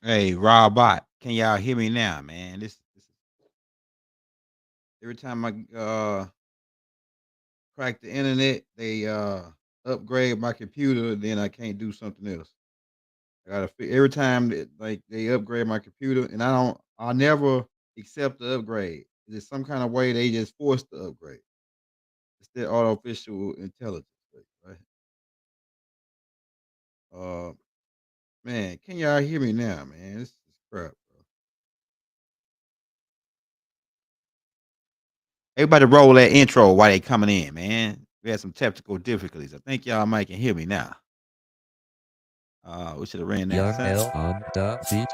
Hey, Robot, can y'all hear me now, man? This is every time I crack the internet, they upgrade my computer, then I can't do something else. Every time that like they upgrade my computer, and I never accept the upgrade. There's some kind of way they just force the upgrade. It's their artificial intelligence, right? Uh, man, can y'all hear me now, man? This is crap, bro. Everybody roll that intro while they coming in, man. We had some technical difficulties. I think y'all might can hear me now. We should have ran that Young sound. L on the beat.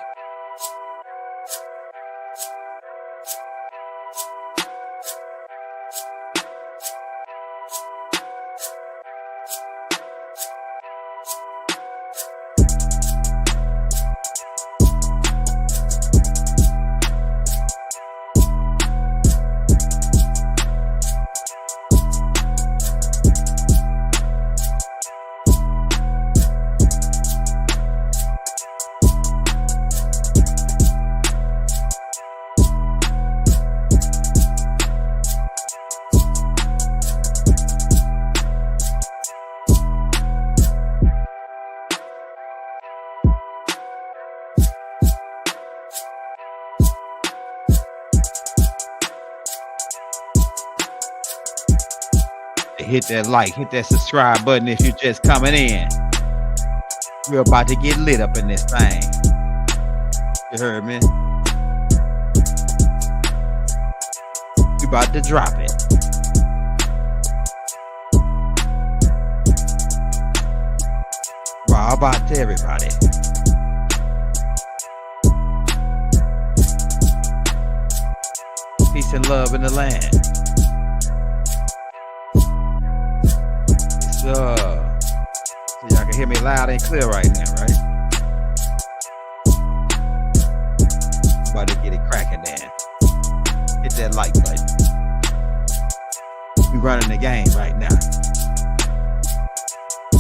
Hit that like, hit that subscribe button if you're just coming in. We're about to get lit up in this thing. You heard me? We about to drop it. Rob out to everybody. Peace and love in the land. So y'all can hear me loud and clear right now, right? About to get it cracking then. Hit that like button. We running the game right now.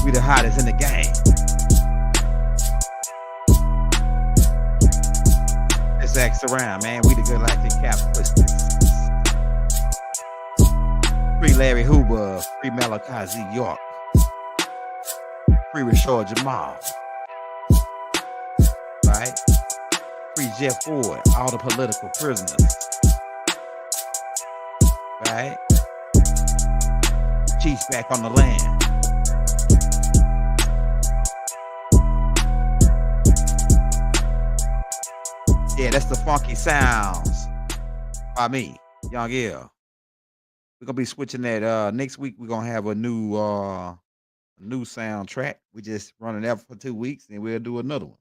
We the hottest in the game. Let's ask around, man. We the good acting capitalists. Free Larry Hoover, free Malachi Z. York, free Rashard Jamal, right? Free Jeff Ford, all the political prisoners, right? Chiefs back on the land. Yeah, that's the funky sounds by me, Young L. We're gonna be switching that next week. We're gonna have a new soundtrack. We just running that for 2 weeks, and we'll do another one.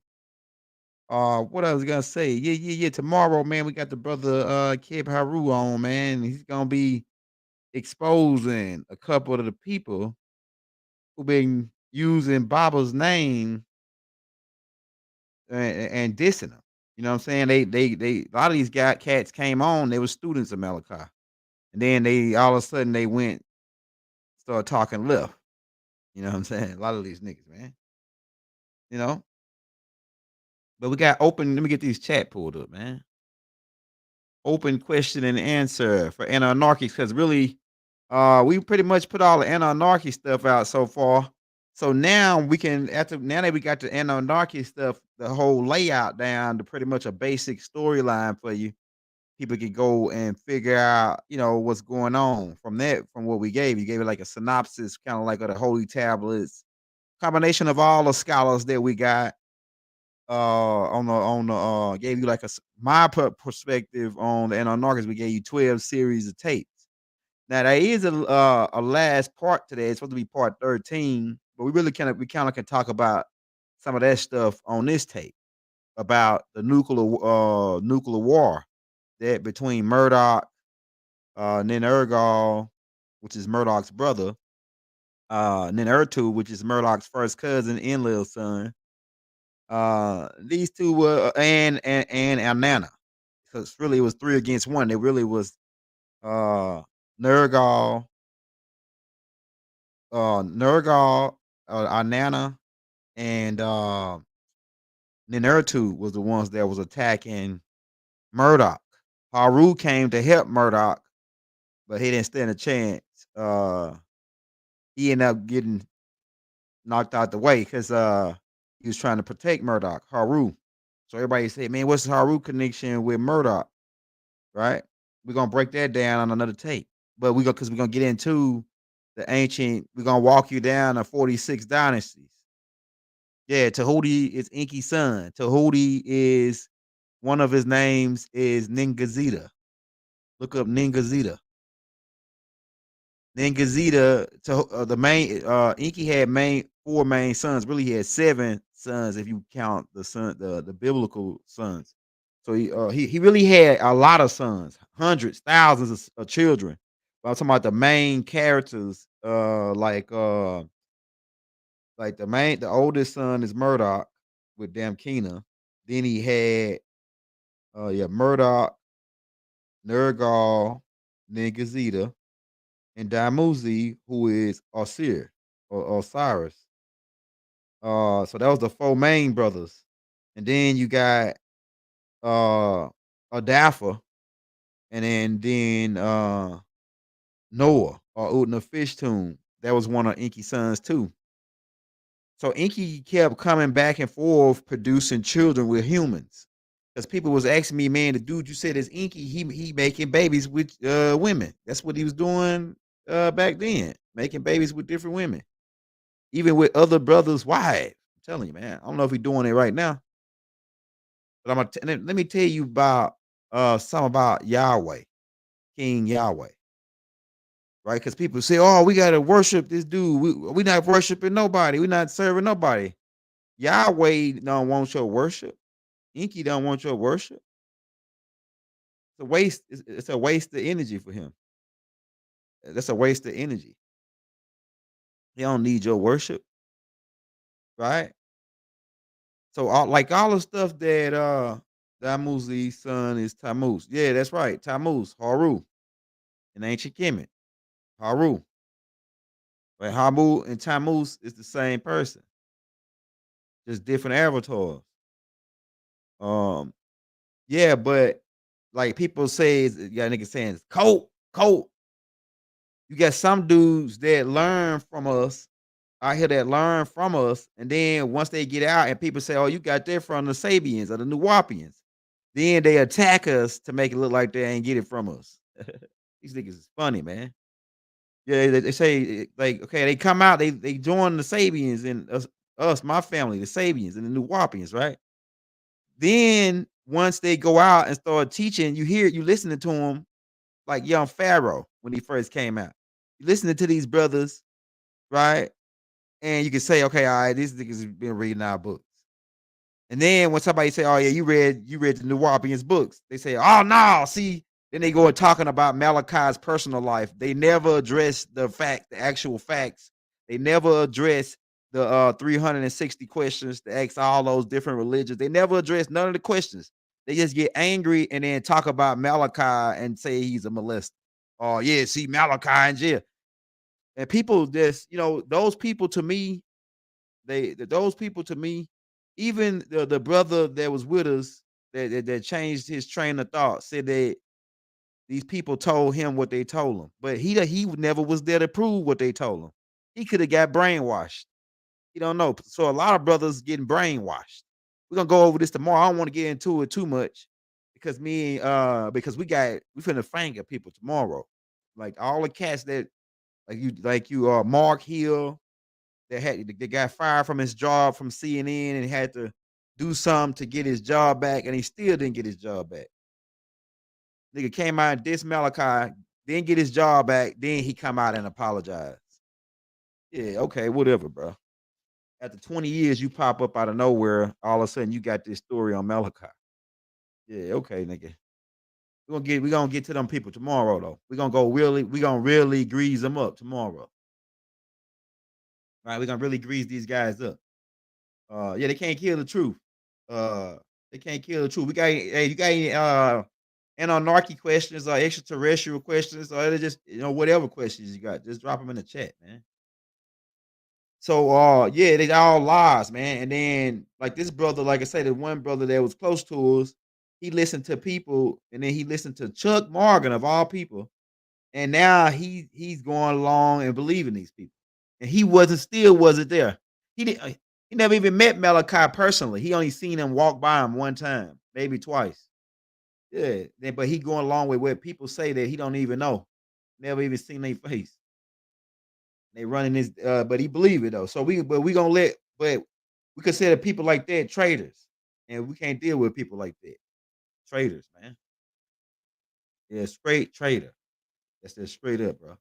What I was gonna say, yeah. Tomorrow, man, we got the brother Kib Haru on, man. He's gonna be exposing a couple of the people who been using Baba's name and dissing him. You know what I'm saying? They a lot of these guy cats came on, they were students of Malachi. And then they all of a sudden they went started talking left. You know what I'm saying? A lot of these niggas, man. You know? But we got open, let me get these chat pulled up, man. Open question and answer for Anarchy, because really, we pretty much put all the Anarchy stuff out so far. So now we can, after now that we got the Anarchy stuff, the whole layout down to pretty much a basic storyline for you, people can go and figure out, what's going on from that, from what we gave. You gave it like a synopsis, kind of like of the holy tablets, combination of all the scholars that we got. On the gave you like my perspective on the Anarchists. We gave you 12 series of tapes. Now there is a last part today. It's supposed to be part 13, but we kind of can talk about some of that stuff on this tape about the nuclear war that between Murdoch, Ninurgal, which is Murdoch's brother, Ninurtu, which is Murdoch's first cousin, Enlil's son. These two were and Alnana, because really it was three against one. It really was uh Nergal, Nergal, Alnana, and Ninurtu was the ones that was attacking Murdoch. Haru came to help Murdoch, but he didn't stand a chance. Uh, he ended up getting knocked out the way because he was trying to protect Murdoch, Haru. So everybody said, "Man, what's the Haru connection with Murdoch?" Right? We're gonna break that down on another tape, but we're gonna get into the ancient. We're gonna walk you down the 46 dynasties. Yeah, Tahuti is Inky's son. Tahuti is one of his names is Ningazita. Look up Ningazita. Ningazita, the main Inky had four main sons. Really, he had seven sons if you count the biblical sons. So he really had a lot of sons, hundreds, thousands of children. But I'm talking about the main characters, like the oldest son is Murdoch with Damkina. Then he had Murdoch, Nergal, Ningazita, and Damuzi, who is Osir or Osiris. So that was the four main brothers. And then you got Adafa, and then Noah or Utna Fish Tomb. That was one of Inky's sons too. So Inky kept coming back and forth producing children with humans. Because people was asking me, man, the dude you said is Inky, he making babies with women. That's what he was doing back then, making babies with different women, even with other brothers' wives. I'm telling you, man. I don't know if he's doing it right now, but let me tell you about some about Yahweh, King Yahweh, right? Because people say, "Oh, we gotta worship this dude. We not worshiping nobody. We not serving nobody." Yahweh don't want your worship. Inky don't want your worship. It's a waste. It's a waste of energy for him. That's a waste of energy. He don't need your worship, right? So all the stuff that Tammuz's son is Tammuz. Yeah, that's right. Tammuz, Haru in ancient Kemet. Haru. But Hamu and Tammuz is the same person, just different avatars. Um, yeah, but like people say, yeah, niggas saying it's cold, cold. You got some dudes that learn from us out here that learn from us, and then once they get out and people say, "Oh, you got that from the Sabians or the Nuwapians," then they attack us to make it look like they ain't get it from us. These niggas is funny, man. Yeah, they say like, okay, they come out, they join the Sabians and us, my family, the Sabians and the Nuwapians, right? Then once they go out and start teaching, you listening to them like young Pharaoh when he first came out. You listening to these brothers, right? And you can say, okay, all right, these niggas have been reading our books. And then when somebody say, "Oh yeah, you read the New Wapians books," they say, "Oh no, see." Then they go and talking about Malachi's personal life. They never address the actual facts. They never address the 360 questions to ask all those different religions. They never address none of the questions. They just get angry and then talk about Malachi and say he's a molester. Oh yeah, see Malachi in jail. And people just, those people to me, those people to me, even the brother that was with us that changed his train of thought said that these people told him what they told him, but he never was there to prove what they told him. He could have got brainwashed. You don't know. So a lot of brothers getting brainwashed. We're gonna go over this tomorrow. I don't want to get into it too much because because we finna finger people tomorrow. Like all the cats that like you Mark Hill, that got fired from his job from CNN and had to do something to get his job back, and he still didn't get his job back. Nigga came out and dissed Malachi, didn't get his job back, then he come out and apologize. Yeah, okay, whatever, bro. After 20 years, you pop up out of nowhere, all of a sudden you got this story on Malachi. Yeah, okay, nigga. We gonna get to them people tomorrow though. We gonna really grease them up tomorrow. All right, we're gonna really grease these guys up. Yeah, they can't kill the truth. Uh, they can't kill the truth. You got any Anunnaki questions or extraterrestrial questions or just whatever questions you got, just drop them in the chat, man. So, yeah, they all lies, man. And then, like this brother, like I said, the one brother that was close to us, he listened to people, and then he listened to Chuck Morgan of all people, and now he's going along and believing these people, and he wasn't there. He didn't. He never even met Malachi personally. He only seen him walk by him one time, maybe twice. Yeah, but he going along with what people say that he don't even know, never even seen their face. They running this, but he believe it though. So we gonna but we consider people like that traitors, and we can't deal with people like that. Traitors, man. Yeah, straight traitor. That's just straight up, bro.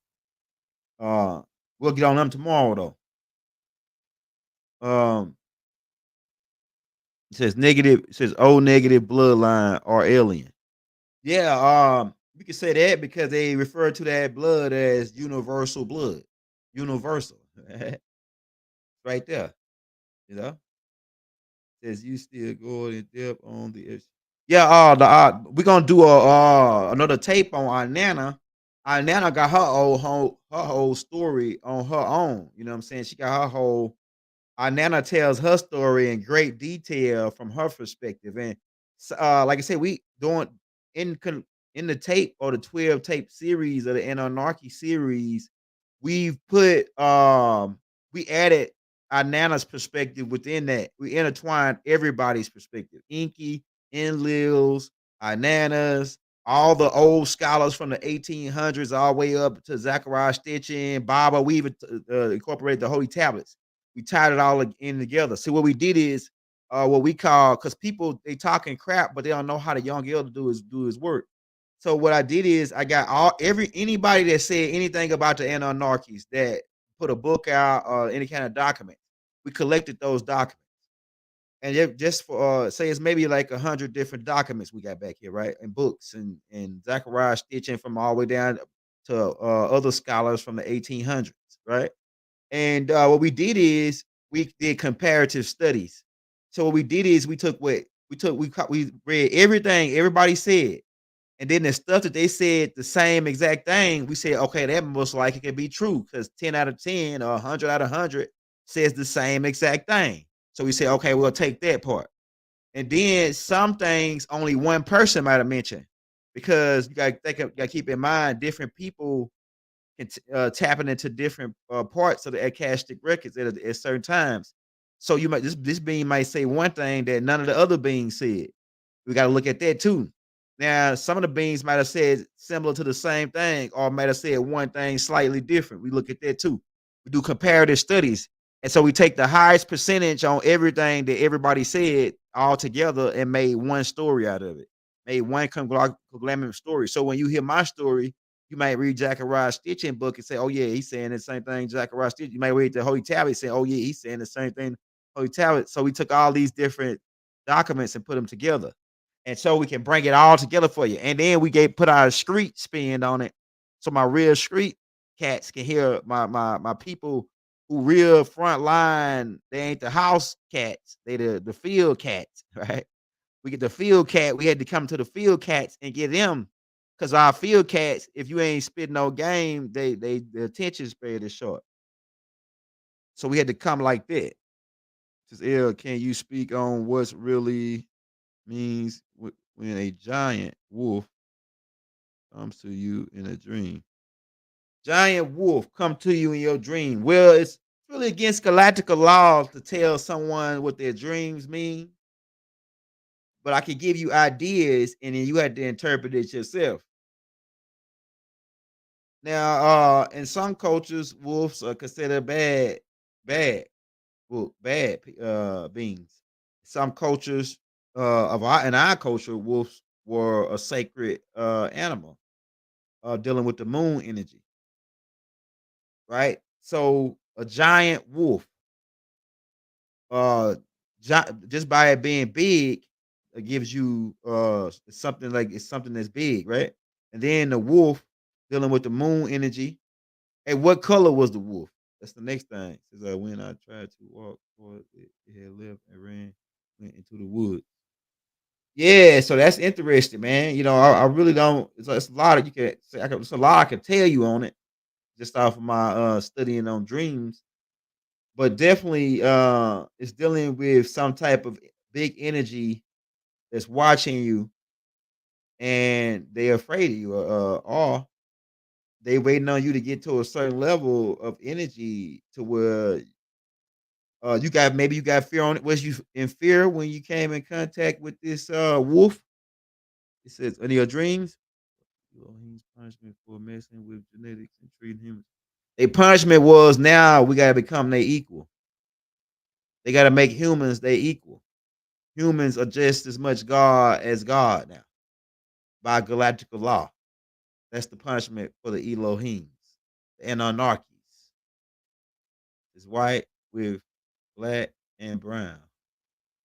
We'll get on them tomorrow though. It says negative. It says O negative bloodline or alien. Yeah, we can say that because they refer to that blood as universal blood. Universal. Right there. You know? Says you still going in depth on the issue. Yeah, we're gonna do a another tape on our Nana. Our Nana got her whole story on her own. You know what I'm saying? She got her whole our Nana tells her story in great detail from her perspective. And like I said, we doing in con- in the tape or the 12 tape series of the Anunnaki series, we've put we added our Nana's perspective within that. We intertwined everybody's perspective. Inky, Enlils, our Nanas, all the old scholars from the 1800s all the way up to Zachariah Stitchin, Baba. We even incorporated the holy tablets. We tied it all in together. So what we did is what we call, because people they talking crap, but they don't know how the young elder do his work. So what I did is I got anybody that said anything about the Anarchies that put a book out or any kind of document. We collected those documents. And just for say it's maybe like 100 different documents we got back here, right? And books and Zachariah Stitching from all the way down to other scholars from the 1800s, right? And what we did is we did comparative studies. So what we did is we read everything everybody said, and then the stuff that they said the same exact thing, we said, okay, that most likely can be true because 10 out of 10 or 100 out of 100 says the same exact thing. So we say, okay, we'll take that part. And then some things only one person might have mentioned because you got to keep in mind different people tapping into different parts of the Akashic records at certain times. So you might this being might say one thing that none of the other beings said. We got to look at that too. Now, some of the beings might have said similar to the same thing, or might have said one thing slightly different. We look at that too. We do comparative studies, and so we take the highest percentage on everything that everybody said all together and made one story out of it. Made one conglomerate story. So when you hear my story, you might read Zachariah Stitching book and say, "Oh yeah, he's saying the same thing." Zachariah Stitch. You might read the Holy Tablet and say, "Oh yeah, he's saying the same thing." Holy Tablet. So we took all these different documents and put them together, and so we can bring it all together for you. And then we put our street spin on it, so my real street cats can hear my people who real front line. They ain't the house cats, they the field cats, right? We get the field cat. We had to come to the field cats and get them because our field cats, if you ain't spitting no game, they the attention span is short. So we had to come like that. Says L, can you speak on what's really means when a giant wolf comes to you in a dream? Giant wolf come to you in your dream. Well, it's really against galactical laws to tell someone what their dreams mean, but I could give you ideas and then you had to interpret it yourself. Now, in some cultures, wolves are considered bad, beings. Some cultures, in our culture, wolves were a sacred animal, dealing with the moon energy, right? So, a giant wolf, uh, just by it being big, it gives you something like it's something that's big, right? And then the wolf dealing with the moon energy. Hey, what color was the wolf? That's the next thing. It says, when I tried to walk towards it, it had left and went into the woods. Yeah, so that's interesting, man. You know, I really don't. It's a lot of you can say. It's a lot I can tell you on it just off of my studying on dreams. but definitely, it's dealing with some type of big energy that's watching you, and they're afraid of you, or they waiting on you to get to a certain level of energy to where you got maybe you got fear on it. Was you in fear when you came in contact with this wolf? It says in your dreams. Elohim's punishment for messing with genetics and treating humans. Their punishment was now we gotta become their equal. They gotta make humans their equal. Humans are just as much God as God now by galactical law. That's the punishment for the Elohims and Anarchies. It's white with black and brown.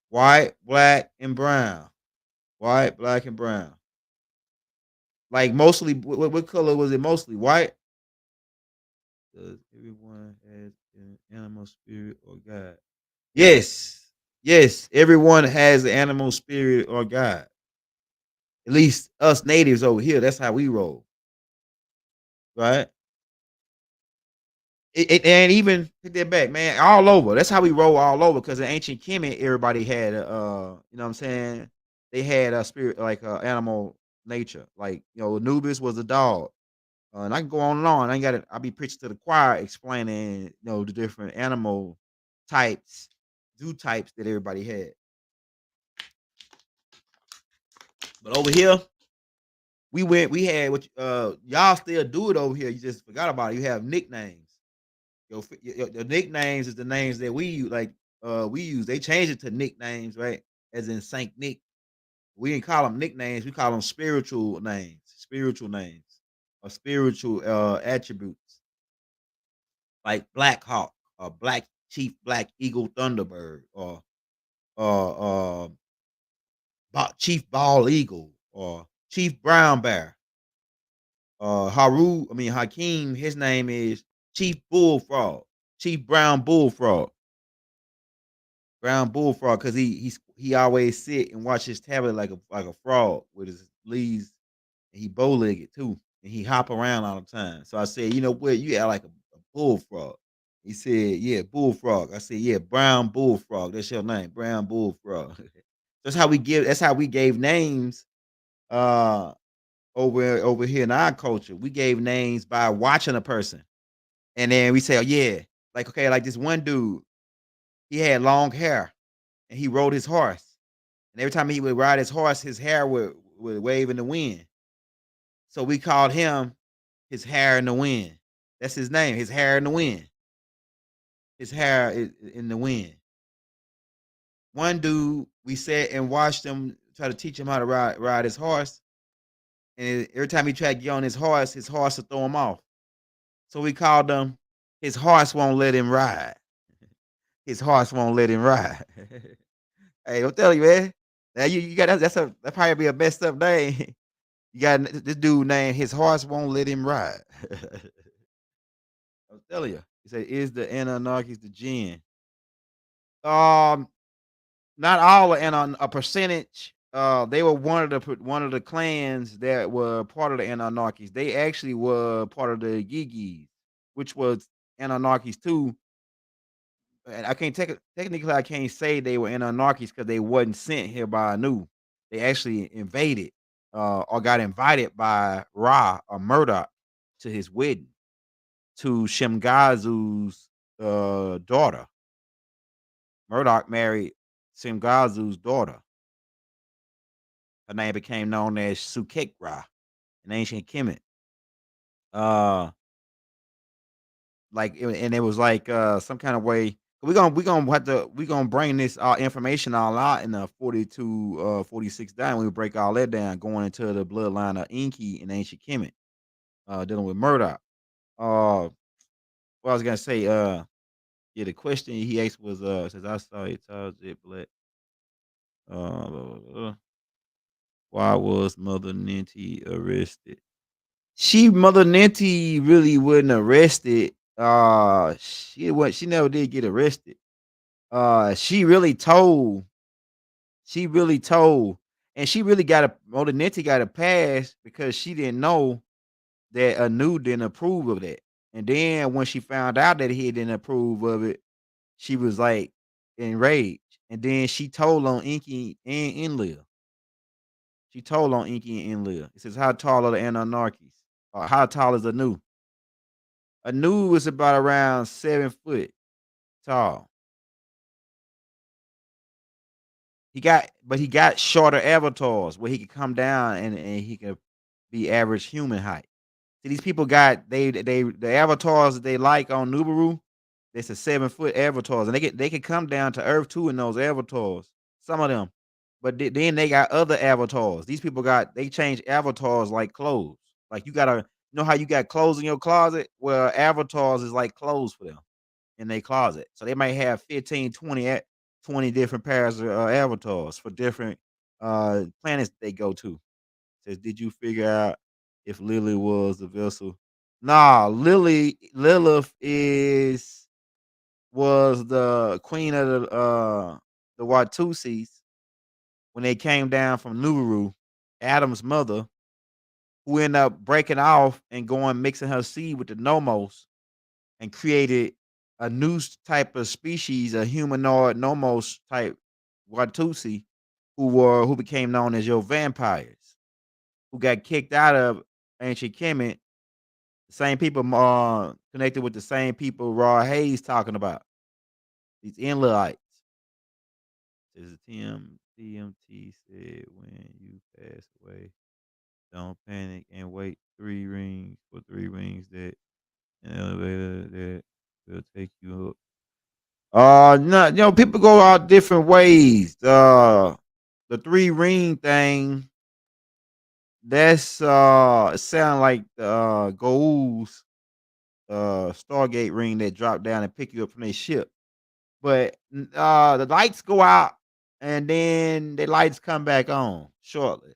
White, black, and brown. White, black, and brown. Like mostly, what color was it? Mostly white. Does everyone has an animal spirit or God? Yes, yes. Everyone has an animal spirit or God. At least us natives over here. That's how we roll, right? And even take that back, man. All over. That's how we roll all over. Because in ancient Kemet, everybody had, you know what I'm saying? They had a spirit like animal nature. Like Anubis was a dog. And I can go on and on. I got to. I'll be preaching to the choir, explaining the different animal types, zoo types that everybody had. But over here, we had what y'all still do it over here. You just forgot about it. You have nicknames. Your nicknames is the names that we use. Like we use. They changed it to nicknames, right? As in Saint Nick. We didn't call them nicknames. We call them spiritual names, or spiritual attributes, like Black Hawk or Black Chief Black Eagle Thunderbird or uh, Chief Bald Eagle or Chief Brown Bear. Hakeem, his name is Chief Bullfrog, Chief Brown Bullfrog, Brown Bullfrog, because he always sit and watch his tablet like a frog with his leaves, and he bow legged too, and he hop around all the time. So I said, you know what, you act like a bullfrog. He said, yeah, bullfrog. I said, yeah, Brown Bullfrog. That's your name, Brown Bullfrog. That's how we gave names uh over here in our culture. We gave names by watching a person. And then we say, oh, yeah, like, okay, like this one dude, he had long hair and he rode his horse. And every time he would ride his horse, his hair would wave in the wind. So we called him his hair in the wind. That's his name, his hair in the wind. His hair is in the wind. One dude, we sat and watched him try to teach him how to ride his horse. And every time he tried to get on his horse would throw him off. So we called him his horse won't let him ride. His horse won't let him ride. Hey, I'm telling you, man. Now you got that probably be a messed up name. You got this dude named his horse won't let him ride. I'm telling you. He said, "Is the Anunnakis the jinn?" Um, Not all, and on a percentage. They were one of the clans that were part of the Anunnakis. They actually were part of the Gigis, which was Anunnakis too. And I can't technically I can't say they were Anunnakis because they wasn't sent here by Anu. They actually invaded or got invited by Ra or Murdoch to his wedding to Shemgazu's daughter. Murdoch married Shemgazu's daughter. Her name became known as Sukekra in ancient Kemet. Uh, and it was like some kind of way. We gonna bring this information all out in the 42 46 down. We break all that down, going into the bloodline of Enki in ancient Kemet, dealing with Murdoch. What I was gonna say, yeah, the question he asked was says I saw it tells it black. Blah, blah, blah. Why was Mother Ninty arrested? Mother Ninty really wasn't arrested. She never did get arrested. She really told, and she really got a Mother Ninty got a pass because she didn't know that Anu didn't approve of that. And then when she found out that he didn't approve of it, she was like enraged, and then she told on Inky and Enlil. She told on Inky and Enlil. It says, "How tall are the Anunnakis? Or how tall is Anu? Anu is about around 7 foot tall. But he got shorter avatars where he could come down and he could be average human height. See, these people got they the avatars that they like on Nubaru. It's a 7 foot avatars, and they can come down to Earth too in those avatars. Some of them, but then they got other avatars. These people they change avatars like clothes. Like you know how you got clothes in your closet. Well, avatars is like clothes for them in their closet. So they might have 15, 20 different pairs of avatars for different planets they go to. Says, did you figure out if Lily was the vessel? Nah, Lilith was the queen of the Watusis when they came down from Nubaru, Adam's mother, who ended up breaking off and going mixing her seed with the Nomos and created a new type of species, a humanoid Nomos type Watusi, who became known as your vampires, who got kicked out of ancient Kemet. The same people connected with the same people Raw Hayes talking about. These Enlilites. Says TMT said when you pass away, don't panic and wait 3 rings for 3 rings that an elevator that will take you up. No, people go out different ways. The 3 ring thing, that's it sound like the Goul's Stargate ring that drop down and pick you up from their ship. But the lights go out and then the lights come back on shortly.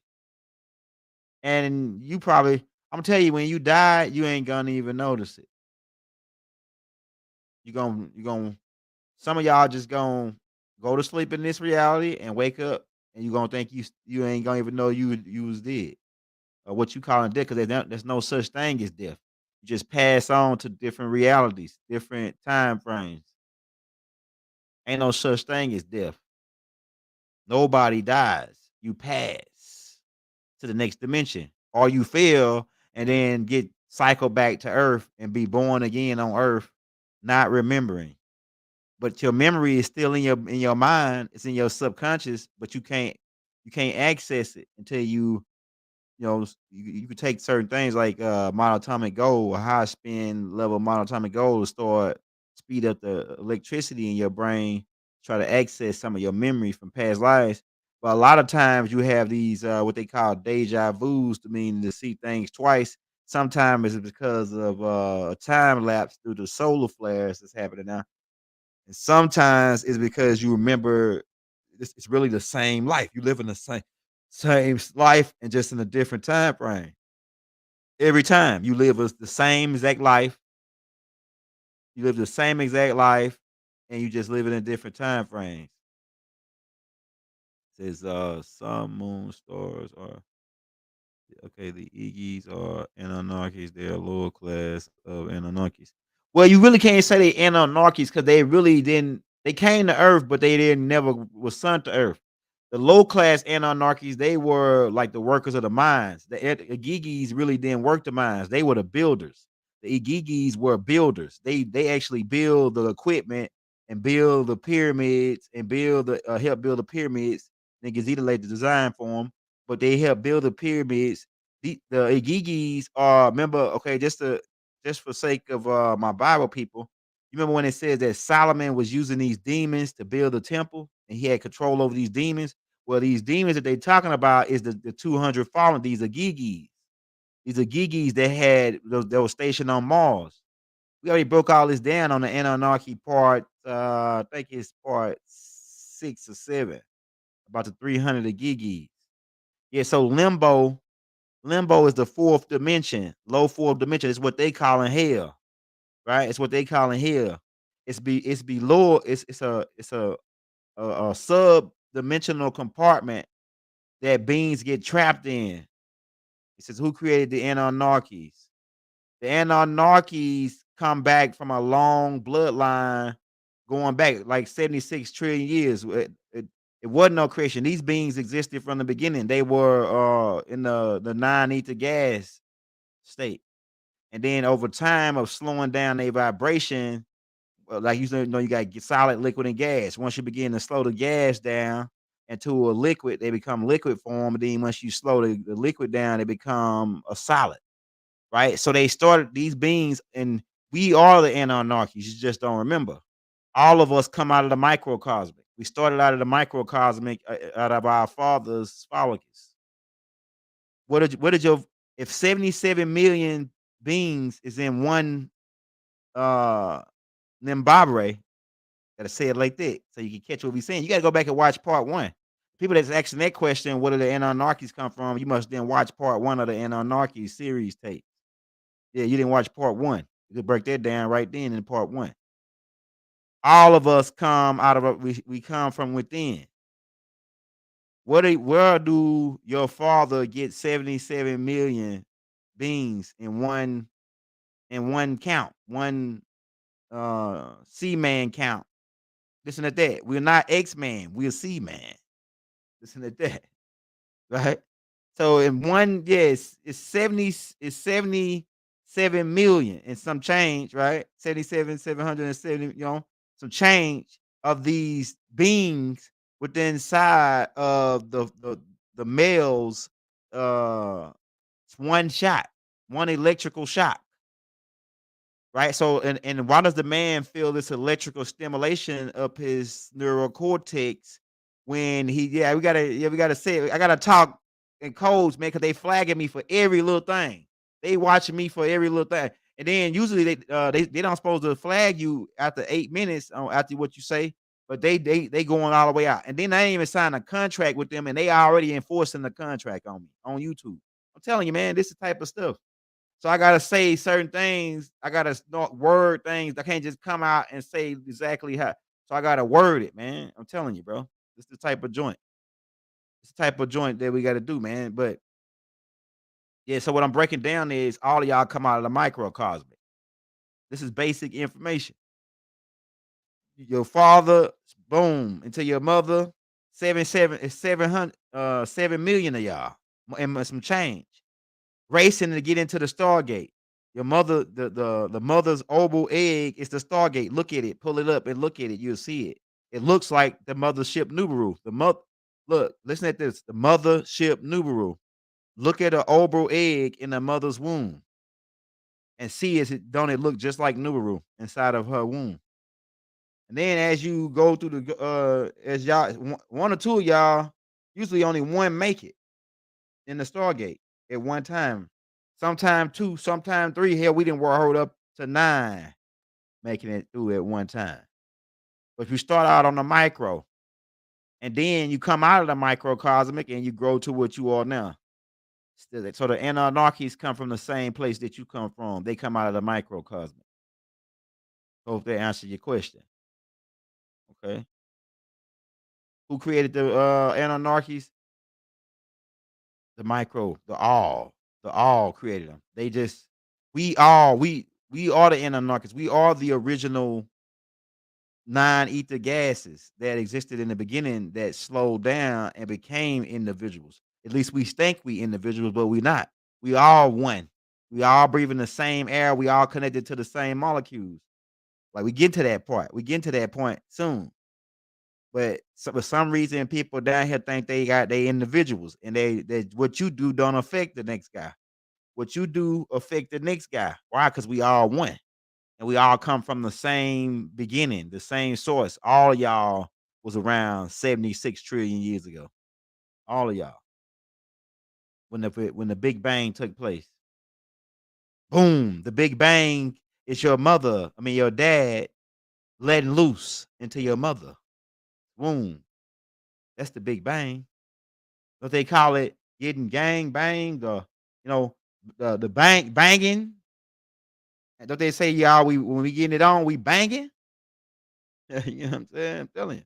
And you probably I'm gonna tell you when you die, you ain't gonna even notice it. You gonna some of y'all just gonna go to sleep in this reality and wake up and you gonna think you ain't gonna even know you was dead. Or what you calling death, because there's no such thing as death. You just pass on to different realities, different time frames. Ain't no such thing as death. Nobody dies. You pass to the next dimension, or you fail and then get cycled back to Earth and be born again on Earth, not remembering. But your memory is still in your mind. It's in your subconscious, but you can't access it until you could take certain things like monatomic gold, a high spin level monatomic gold to start speed up the electricity in your brain, try to access some of your memory from past lives. But a lot of times you have these what they call deja vus, to mean to see things twice. Sometimes it's because of a time lapse through the solar flares that's happening now. And sometimes it's because you remember it's really the same life. You live in the same life and just in a different time frame. Every time you live the same exact life, you live the same exact life, and you just live it in different time frames. Says some moon stars are okay. The Iggy's are Anunnakis. They're a lower class of Anunnakis. Well, you really can't say they Anunnakis because they really didn't. They came to Earth, but they didn't never was sent to Earth. The low class Anunnakis, they were like the workers of the mines. The Igigis really didn't work the mines. They were the builders. The Igigis were builders. They actually build the equipment and build the pyramids and help build the pyramids. And Gazeta laid the design for them, but they help build the pyramids. The Igigis are remember, okay, just for sake of my Bible people, you remember when it says that Solomon was using these demons to build the temple and he had control over these demons? Well, these demons that they're talking about is the 200 fallen, these Agigis. These Agigis that were stationed on Mars. We already broke all this down on the Anunnaki part. I think it's part 6 or 7 about the 300 Agigis. Yeah, so limbo is the fourth dimension, low fourth dimension. It's what they call in hell, right? It's what they call in hell. It's below. It's a sub dimensional compartment that beings get trapped in. It says, who created the Anunnakis? The Anunnakis come back from a long bloodline going back like 76 trillion years. It wasn't no creation. These beings existed from the beginning. They were in the non-ether gas state. And then over time of slowing down their vibration, like you got solid, liquid, and gas. Once you begin to slow the gas down into a liquid, they become liquid form. And then once you slow the liquid down, they become a solid, right? So they started these beings, and we are the Anunnakis. You just don't remember. All of us come out of the microcosmic. We started out of the microcosmic, out of our father's follicles. What did your if 77 million beings is in one uh Nimbabre, gotta say it like that so you can catch what we saying. You gotta go back and watch part one. People that's asking that question, where do the Anunnakis come from? You must then watch part one of the Anunnaki series tape. Yeah, you didn't watch part one. You could break that down right then in part one. All of us come out of we come from within. Where do your father get 77 million beings in one count, one C man count? Listen at that. We're not X man, we're C man. Listen at that. Right? So in one, yes, it's 77 million and some change, right? 77, 770, some change of these beings within inside of the male's uh one shot, one electrical shock. Right, so and why does the man feel this electrical stimulation of his neural cortex when we gotta say it. I gotta talk in codes, man, because they flagging me for every little thing. They watching me for every little thing, and then usually they don't supposed to flag you after 8 minutes after what you say, but they going all the way out, and then I ain't even signed a contract with them, and they already enforcing the contract on me on YouTube. I'm telling you, man, this is the type of stuff. So I gotta say certain things. I gotta not word things. I can't just come out and say exactly how. So I gotta word it, man. I'm telling you, bro. This the type of joint. It's the type of joint that we gotta do, man. But yeah, so what I'm breaking down is all of y'all come out of the microcosmic. This is basic information. Your father, boom, into your mother, 700, 7 million of y'all, and some change. Racing to get into the Stargate. Your mother, the mother's oval egg is the Stargate. Look at it, pull it up and look at it. You'll see it. It looks like the mothership Nubaru. Look, listen at this. The mothership Nubaru. Look at the oval egg in the mother's womb and see don't it look just like Nubaru inside of her womb. And then as you go through as y'all one or two of y'all, usually only one make it in the Stargate at one time. Sometime two, sometime three. Hell, we didn't hold up to 9 making it through at one time. But you start out on the micro, and then you come out of the microcosmic and you grow to what you are now. So the Anunnakis come from the same place that you come from. They come out of the microcosmic. Hope that answered your question. Okay. Who created the Anunnakis? The micro, the all created them. They just we are the Anunnakis. We are the original non-ether gases that existed in the beginning that slowed down and became individuals. At least we think we individuals, but we not. We all one. We all breathing the same air. We all connected to the same molecules. Like we get to that part. We get to that point soon. But for some reason, people down here think they individuals, and they what you do don't affect the next guy. What you do affect the next guy. Why? Because we all one. And we all come from the same beginning, the same source. All of y'all was around 76 trillion years ago. All of y'all. When the Big Bang took place. Boom. The Big Bang is your mother. I mean your dad letting loose into your mother. Boom. That's the Big Bang. What they call it getting gang banged or the banging. And don't they say y'all we when we getting it on, we banging? You know what I'm saying? I'm telling you.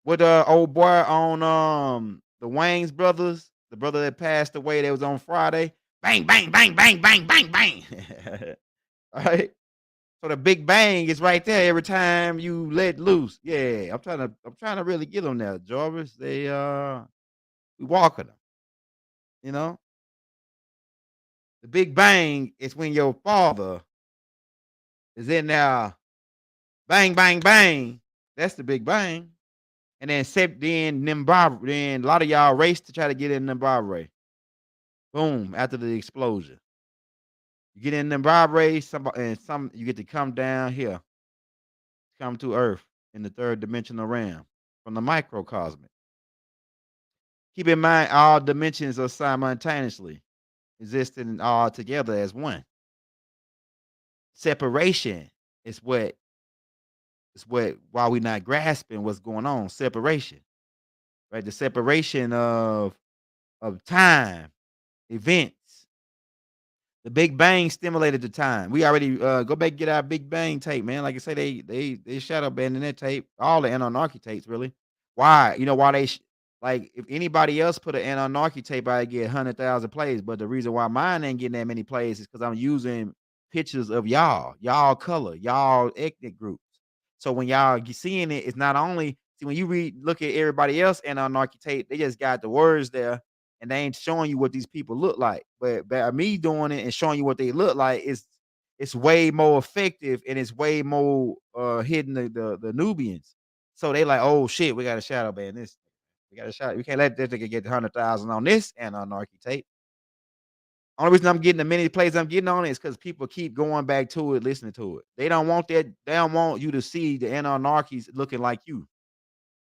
With old boy on the Wayne's brothers, the brother that passed away that was on Friday. Bang, bang, bang, bang, bang, bang, bang. All right. So the Big Bang is right there every time you let loose. Yeah, I'm trying to really get them there, Jarvis. We walking them, you know? The Big Bang is when your father is in there, bang, bang, bang. That's the Big Bang. And then then a lot of y'all race to try to get in Zimbabwe. Boom, after the explosion. You get in Zimbabwe, somebody and some you get to come down here, come to Earth in the third dimensional realm from the microcosmic. Keep in mind all dimensions are simultaneously existing all together as one. Separation is what while we not grasping what's going on. Separation, right? The separation of time, events. The Big Bang stimulated the time. We already go back and get our Big Bang tape, man. Like I say, they shadow banning that tape, all the Anunnaki tapes, really. Why? You know why like if anybody else put an Anunnaki tape, I'd get 100,000 plays. But the reason why mine ain't getting that many plays is because I'm using pictures of y'all color, y'all ethnic groups. So when y'all seeing it, it's not only see when you look at everybody else Anunnaki tape, they just got the words there and they ain't showing you what these people look like. But by me doing it and showing you what they look like, it's way more effective and it's way more hitting the Nubians. So they like, oh shit, we got a shadow ban this. We got a shadow. We can't let this nigga get 100,000 on this Anarchy tape. Only reason I'm getting the many plays I'm getting on it is because people keep going back to it, listening to it. They don't want that. They don't want you to see the Anarchies looking like you.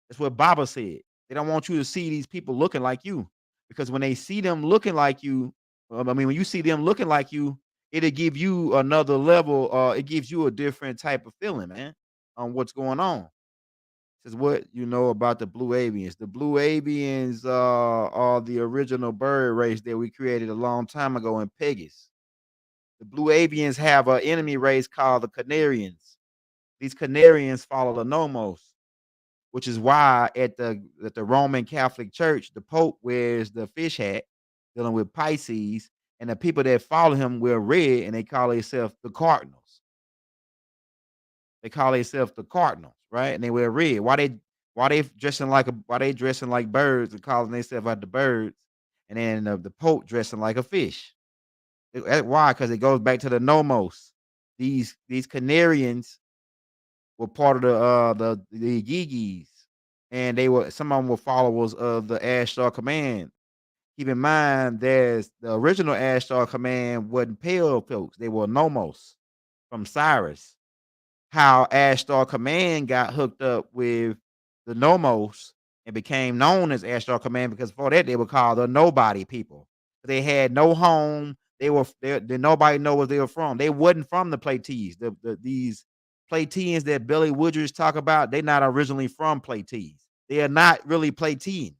That's what Baba said. They don't want you to see these people looking like you because when they see them looking like you, I mean, when you see them looking like you, it'll give you another level. It gives you a different type of feeling, man, on what's going on. Says what you know about the blue avians. The blue avians are the original bird race that we created a long time ago in Pegasus. The blue avians have an enemy race called the Canarians. These Canarians follow the Nomos, which is why at the Roman Catholic Church, the Pope wears the fish hat, dealing with Pisces, and the people that follow him wear red, and they call themselves the Cardinals. They call themselves the Cardinals, right? And they wear red. Why they dressing like birds and calling themselves like the birds, and then the Pope dressing like a fish. Why? Because it goes back to the Nomos. These Canarians were part of the Gigis, and they were some of them were followers of the Ashtar Command. Keep in mind, there's the original Ashtar Command wasn't pale folks; they were Nomos from Cyrus. How Ashtar Command got hooked up with the Nomos and became known as Ashtar Command because before that they were called the Nobody people. They had no home. They nobody know where they were from. They wasn't from the Platees. These Plateans that Billy Woodridge talk about, they not originally from Platees. They are not really Plateans.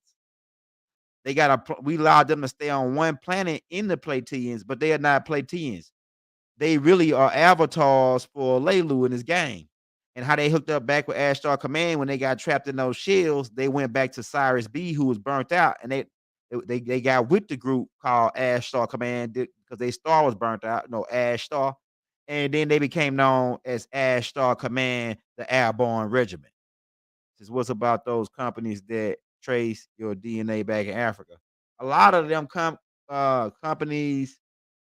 We allowed them to stay on one planet in the Plateans, but they are not Plateans. They really are avatars for Lelu in this game. And how they hooked up back with Ashtar Command when they got trapped in those shields, they went back to Cyrus B, who was burnt out, and they got with the group called Ashtar Command because their star was burnt out, no Ashtar, and then they became known as Ashtar Command, the Airborne Regiment. This is what's about those companies that trace your DNA back in Africa. A lot of them companies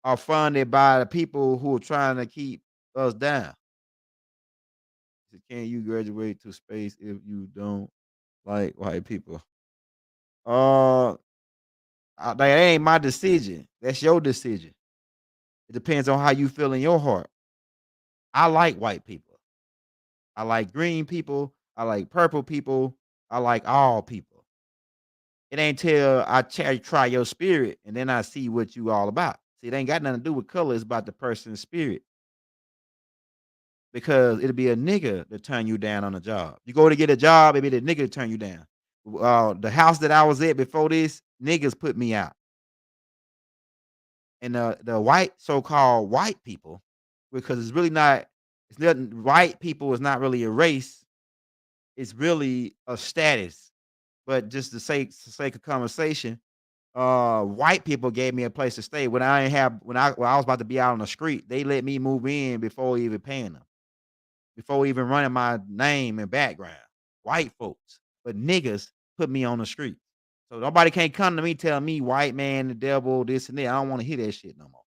are funded by the people who are trying to keep us down. So can you graduate to space if you don't like white people? Uh, that ain't my decision. That's your decision. It depends on how you feel in your heart. I like white people. I like green people. I like purple people. I like all people. It ain't till I try your spirit and then I see what you all about. See, it ain't got nothing to do with color. It's about the person's spirit. Because it'll be a nigga to turn you down on a job. You go to get a job, it'll be the nigga to turn you down. The house that I was at before this, niggas put me out. And the white so-called white people, because it's nothing white people is not really a race, it's really a status. But just to sake of conversation, white people gave me a place to stay when I ain't have when I was about to be out on the street. They let me move in before even paying them. before even running my name and background. White folks, but niggas put me on the street. So nobody can't come to me tell me white man, the devil, this and that. I don't want to hear that shit no more.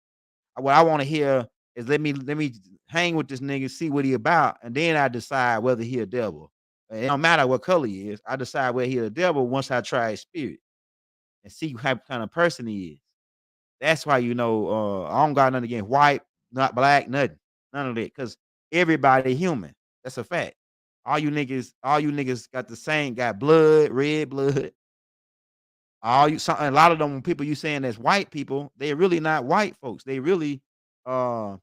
What I want to hear is let me hang with this nigga, see what he about, and then I decide whether he a devil. And it don't matter what color he is. I decide whether he a devil once I try his spirit and see what kind of person he is. That's why I don't got nothing against white, not black, nothing, none of that, because everybody human. That's a fact. All you niggas got blood, red blood. A lot of them people you saying that's white people, they're really not white folks. They really uh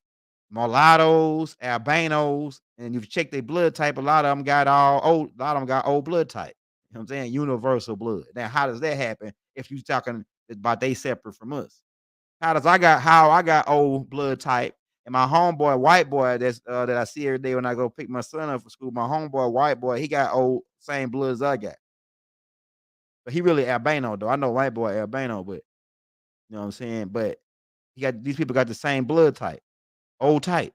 mulattoes, albinos, and if you check their blood type, a lot of them got old blood type. You know what I'm saying? Universal blood. Now, how does that happen if you talking about they separate from us? How I got old blood type and my homeboy, white boy, that I see every day when I go pick my son up for school, my homeboy, white boy, he got old same blood as I got. But he really albino though. I know white boy albino, but you know what I'm saying? But these people got the same blood type, old type.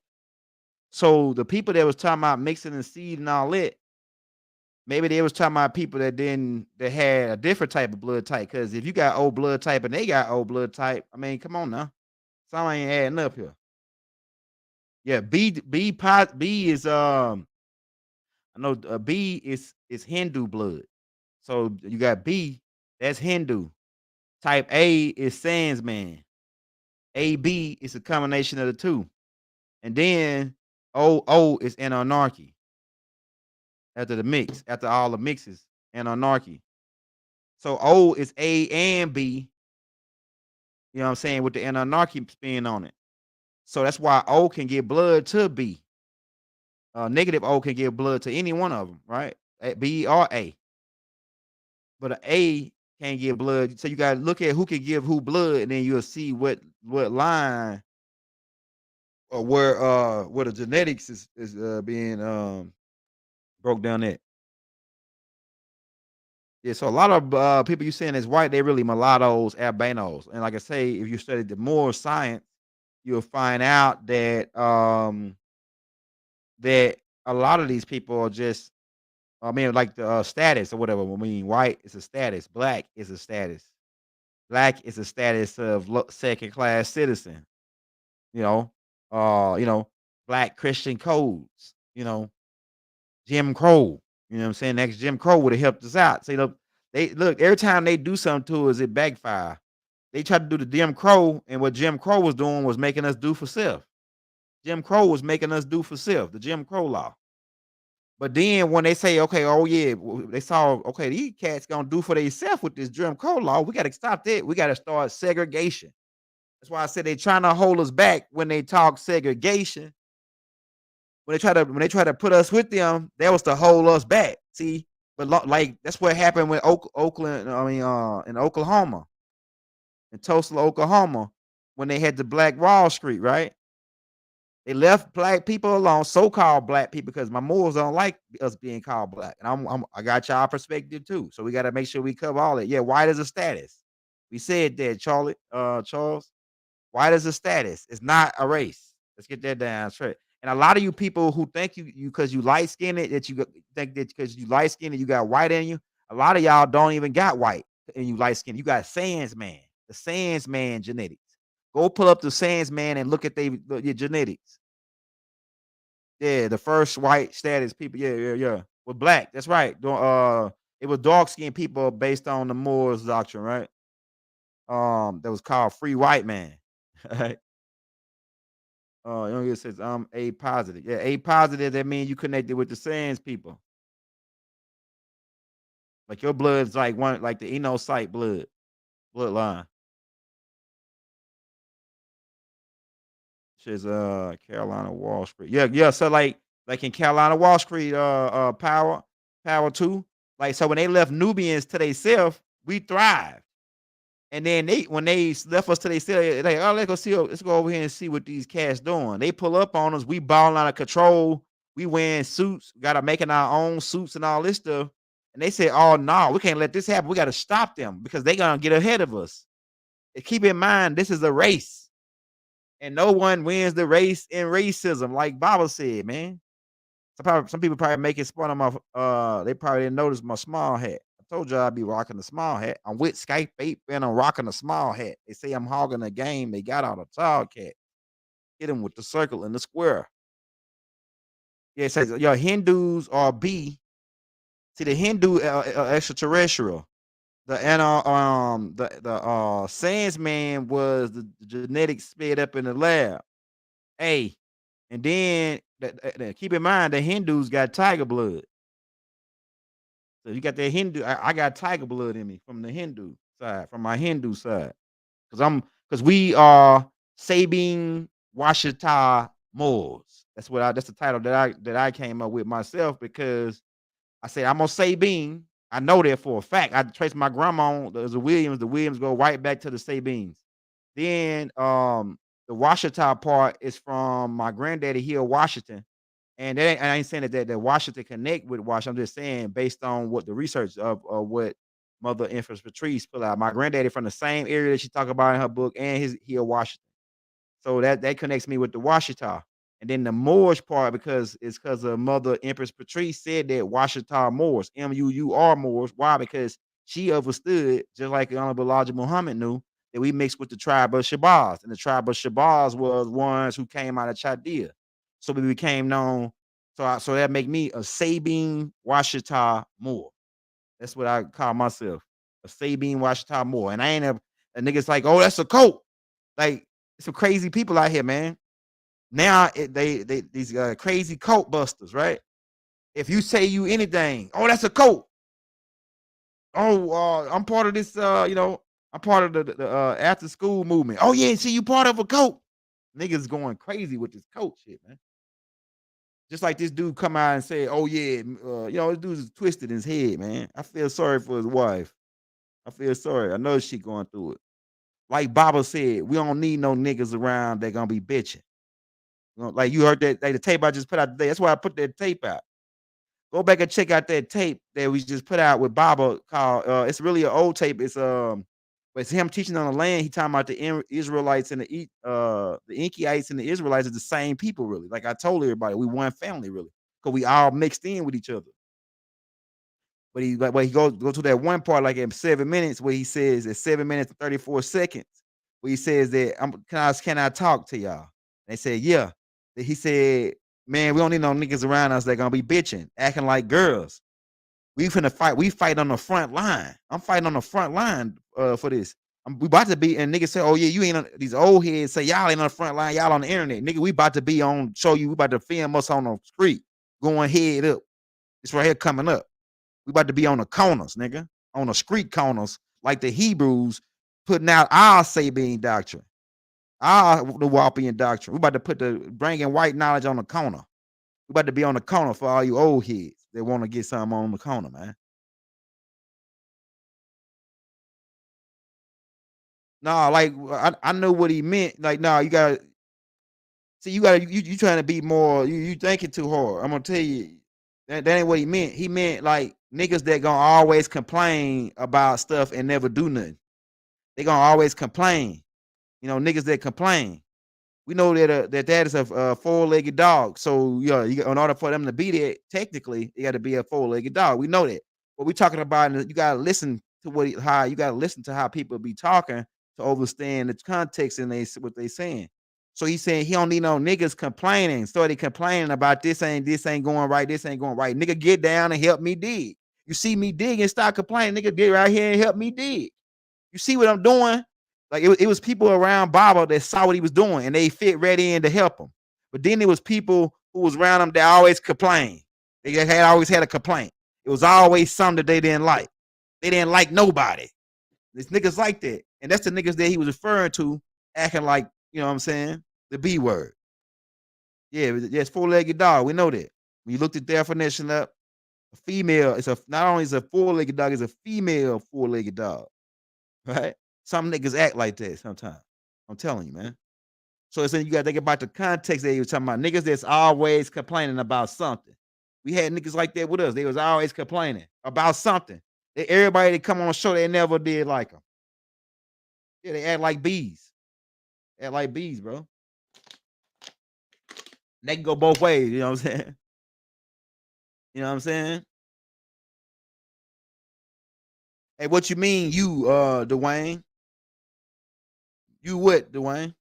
So the people that was talking about mixing the seed and all that, maybe they was talking about people that had a different type of blood type. Because if you got old blood type and they got old blood type, I mean, come on now, something ain't adding up here. Yeah, B is I know B is Hindu blood. So you got B, that's Hindu. Type A is Sans man. AB is a combination of the two. And then O is Anunnaki. After all the mixes, Anunnaki. So O is A and B, you know what I'm saying, with the Anunnaki spin on it. So that's why O can give blood to B. Negative O can give blood to any one of them, right? B or A. But A can't give blood. So you gotta look at who can give who blood, and then you'll see what line or where the genetics is being broke down at. Yeah, so a lot of people you saying is white, they really mulattoes, albinos. And like I say, if you study the more science, you'll find out that a lot of these people are just, I mean, like the status or whatever. I mean, white is a status, black is a status. Black is a status of second class citizen, you know. Uh, you know, black Christian codes, Jim Crow. You know what I'm saying? Next Jim Crow would have helped us out. So they look every time they do something to us, it backfire. They tried to do the Jim Crow, and what Jim Crow was doing was making us do for self. Jim Crow was making us do for self, the Jim Crow law. But then when they say, okay, oh yeah, they saw, okay, these cats gonna do for themselves with this Jim Crow law. We gotta stop that. We gotta start segregation. That's why I said they trying to hold us back when they talk segregation. When they try to put us with them, that was to hold us back. See, but like that's what happened with Oakland. I mean, in Oklahoma, in Tulsa, Oklahoma, when they had the Black Wall Street, right? They left black people alone, so-called black people, because my morals don't like us being called black. And I got y'all perspective too. So we got to make sure we cover all that. Yeah, white is a status. We said that, Charles. White is a status. It's not a race. Let's get that down straight. And a lot of you people who think you because you light skinned that think that because you light skinned you got white in you. A lot of y'all don't even got white and you light skinned. You got Sans man, the Sans man genetics. Go pull up the Sans man and look at your genetics. Yeah, the first white status people. Yeah, yeah, yeah. With black. That's right. It was dark skinned people based on the Moors doctrine, right? That was called free white man. Right? It says A positive. Yeah, A positive. That means you connected with the Sans people. Like your blood's like like the Enocyte bloodline. Which is Carolina Wall Street. Yeah, yeah. So like in Carolina Wall Street, power two. Like so when they left Nubians to themselves, we thrived. And then when they left us to they said, like, oh, let's go over here and see what these cats doing. They pull up on us, we balling out of control, we wearing suits, gotta making our own suits and all this stuff. And they said, oh no, we can't let this happen. We gotta stop them because they're gonna get ahead of us. And keep in mind, this is a race, and no one wins the race in racism, like Baba said, man. Some people probably making fun of my they probably didn't notice my small hat. I told you I'd be rocking the small hat. I'm with Skype 8 and I'm rocking the small hat. They say I'm hogging the game. They got out a tall cat. Hit him with the circle and the square. Yeah, it says your Hindus are B. See, the Hindu extraterrestrial. The Sans man was the genetics sped up in the lab. A. And then keep in mind the Hindus got tiger blood. So you got that Hindu. I got tiger blood in me from the Hindu side, from my Hindu side. Because we are Sabine Washita Moors. That's the title that I came up with myself because I said I'm gonna Sabine. I know that for a fact. I traced my grandma. There's a Williams. The Williams go right back to the Sabines. Then the Washita part is from my granddaddy here, Washington. And I ain't saying that Washington connect with Washington. I'm just saying based on what the research of what Mother Empress Patrice put out. My granddaddy from the same area that she talked about in her book, and his here Washington. So that connects me with the Washita. And then the Moorish part, because of Mother Empress Patrice said that Washita Moors, Muur Moors. Why? Because she understood, just like Honorable Elijah Muhammad knew, that we mixed with the tribe of Shabazz. And the tribe of Shabazz was ones who came out of Chaldea. So we became known. So that make me a Sabine Washita Moor. That's what I call myself. A Sabine Washita Moor. And I ain't a nigga's like, oh, that's a cult. Like, some crazy people out here, man. Now they these crazy cult busters, right? If you say you anything, oh, that's a cult. Oh, I'm part of this. I'm part of the after school movement. Oh yeah, see you part of a cult. Niggas going crazy with this cult shit, man. Just like this dude come out and say, oh yeah, this dude's twisted in his head, man. I feel sorry for his wife. I feel sorry. I know she going through it. Like Baba said, we don't need no niggas around that gonna be bitching. Like you heard that, like the tape I just put out today. That's why I put that tape out. Go back and check out that tape that we just put out with Baba called it's really an old tape. But it's him teaching on the land. He talking about the Israelites and the Inkiites and the Israelites are the same people, really. Like I told everybody, we one family, really. Because we all mixed in with each other. But he go to that one part like in 7 minutes where he says at 7 minutes and 34 seconds, where he says that can I talk to y'all? They said, yeah. Then he said, man, we don't need no niggas around us that gonna be bitching, acting like girls. We finna fight. We fight on the front line. I'm fighting on the front line for this. We about to be, and niggas say, oh yeah, you ain't on these old heads say y'all ain't on the front line, y'all on the internet. Nigga, we about to be on show you, we about to film us on the street, going head up. It's right here coming up. We about to be on the corners, nigga, on the street corners, like the Hebrews putting out our Sabine doctrine, our the Wapian doctrine. We about to put the bringing white knowledge on the corner. We about to be on the corner for all you old heads that want to get something on the corner, man. Nah, like I know what he meant. Like, nah, you gotta see, you trying to be more, you thinking too hard. I'm gonna tell you that ain't what he meant. He meant like niggas that gonna always complain about stuff and never do nothing. They gonna always complain. Niggas that complain. We know that is a four-legged dog. So yeah, in order for them to be there, technically, you got to be a four-legged dog. We know that. What we talking about, you gotta listen to how you gotta listen to how people be talking to understand the context and what they saying. So he's saying he don't need no niggas complaining. Started complaining about this ain't going right, this ain't going right. Nigga, get down and help me dig. You see me dig and stop complaining. Nigga, get right here and help me dig. You see what I'm doing? Like it was people around Baba that saw what he was doing and they fit right in to help him. But then there was people who was around him that always complained. They had always had a complaint. It was always something that they didn't like. They didn't like nobody. There's niggas like that. And that's the niggas that he was referring to, acting like, you know what I'm saying? The B word. Yeah, it's four-legged dog. We know that. When you looked at the definition up, a female, not only is a four-legged dog, it's a female four-legged dog. Right? Some niggas act like that sometimes. I'm telling you, man. So it's saying you gotta think about the context that you were talking about. Niggas that's always complaining about something. We had niggas like that with us. They was always complaining about something. Everybody that come on the show, they never did like them. Yeah, they act like bees. Act like bees, bro. They can go both ways, you know what I'm saying? You know what I'm saying? Hey, what you mean you, Dwayne? You what, Dwayne?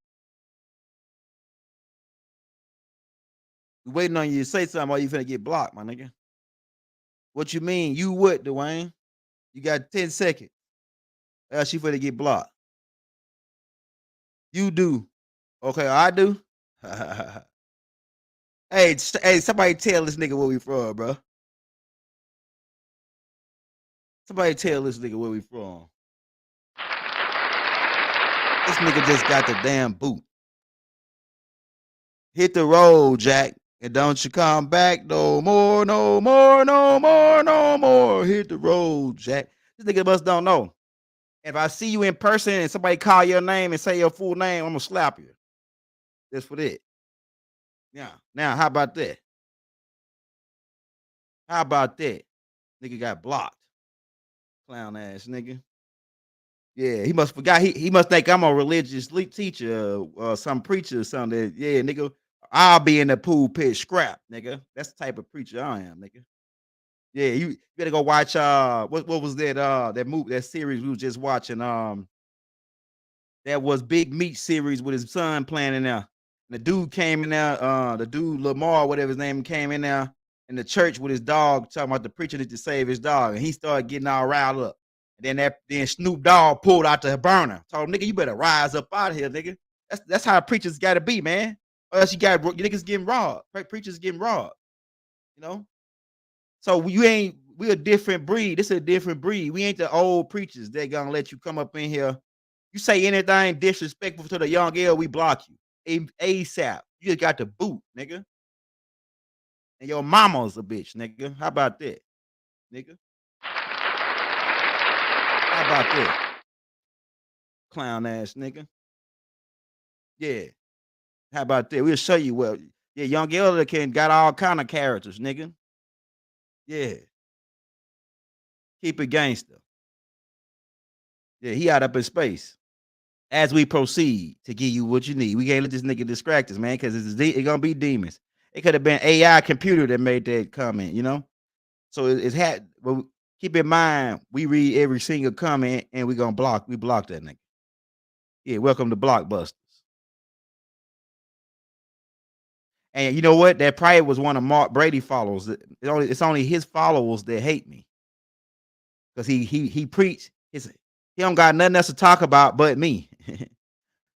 We waiting on you to say something or you finna get blocked, my nigga. What you mean? You what, Dwayne? You got 10 seconds. Else you finna get blocked. You do. Okay, I do. Hey, somebody tell this nigga where we from, bro. Somebody tell this nigga where we from. This nigga just got the damn boot. Hit the road, Jack. And don't you come back no more, no more, no more, no more. Hit the road, Jack. This nigga must don't know. If I see you in person and somebody call your name and say your full name, I'm gonna slap you. Just for that. Yeah. Now, how about that? How about that? Nigga got blocked. Clown ass nigga. Yeah, he must forgot. He must think I'm a religious teacher or some preacher or something. Yeah, nigga, I'll be in the pool pit scrap, nigga. That's the type of preacher I am, nigga. Yeah, you better go watch what was that movie, that series we was just watching, that was Big Meat series with his son playing in there. And the dude came in there, the dude Lamar, whatever his name, came in there in the church with his dog, talking about the preacher need to save his dog, and he started getting all riled up. And then Snoop Dogg pulled out the burner, told him, "Nigga, you better rise up out of here, nigga." That's how preachers got to be, man. Or else you got niggas getting robbed. Preachers getting robbed, you know. So we a different breed. This is a different breed. We ain't the old preachers that gonna let you come up in here. You say anything disrespectful to the young girl, we block you. ASAP. You just got the boot, nigga. And your mama's a bitch, nigga. How about that, nigga? How about that? Clown ass nigga. Yeah. How about that? We'll show you well. Yeah, young Elder can got all kind of characters, nigga. Yeah. Keep it gangster. Yeah, he out up in space. As we proceed to give you what you need. We can't let this nigga distract us, man, because it's gonna be demons. It could have been AI computer that made that comment, you know. So it's had. But keep in mind, we read every single comment and we gonna block. We block that nigga. Yeah, welcome to Blockbusters. And you know what? That probably was one of Mark Brady followers. It's only his followers that hate me because he preached. He don't got nothing else to talk about but me.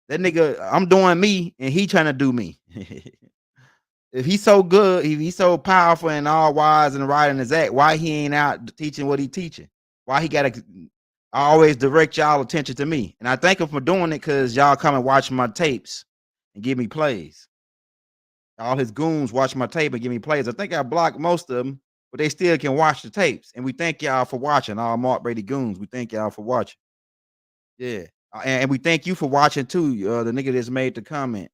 That nigga, I'm doing me, and he trying to do me. If he's so good, if he's so powerful and all wise and right in his act, why he ain't out teaching what he teaching? Why he gotta always direct y'all attention to me? And I thank him for doing it because y'all come and watch my tapes and give me plays. All his goons watch my tape and give me plays. I think I blocked most of them, but they still can watch the tapes. And we thank y'all for watching. All Mark Brady goons, we thank y'all for watching. Yeah, and we thank you for watching too. The nigga that's made the comment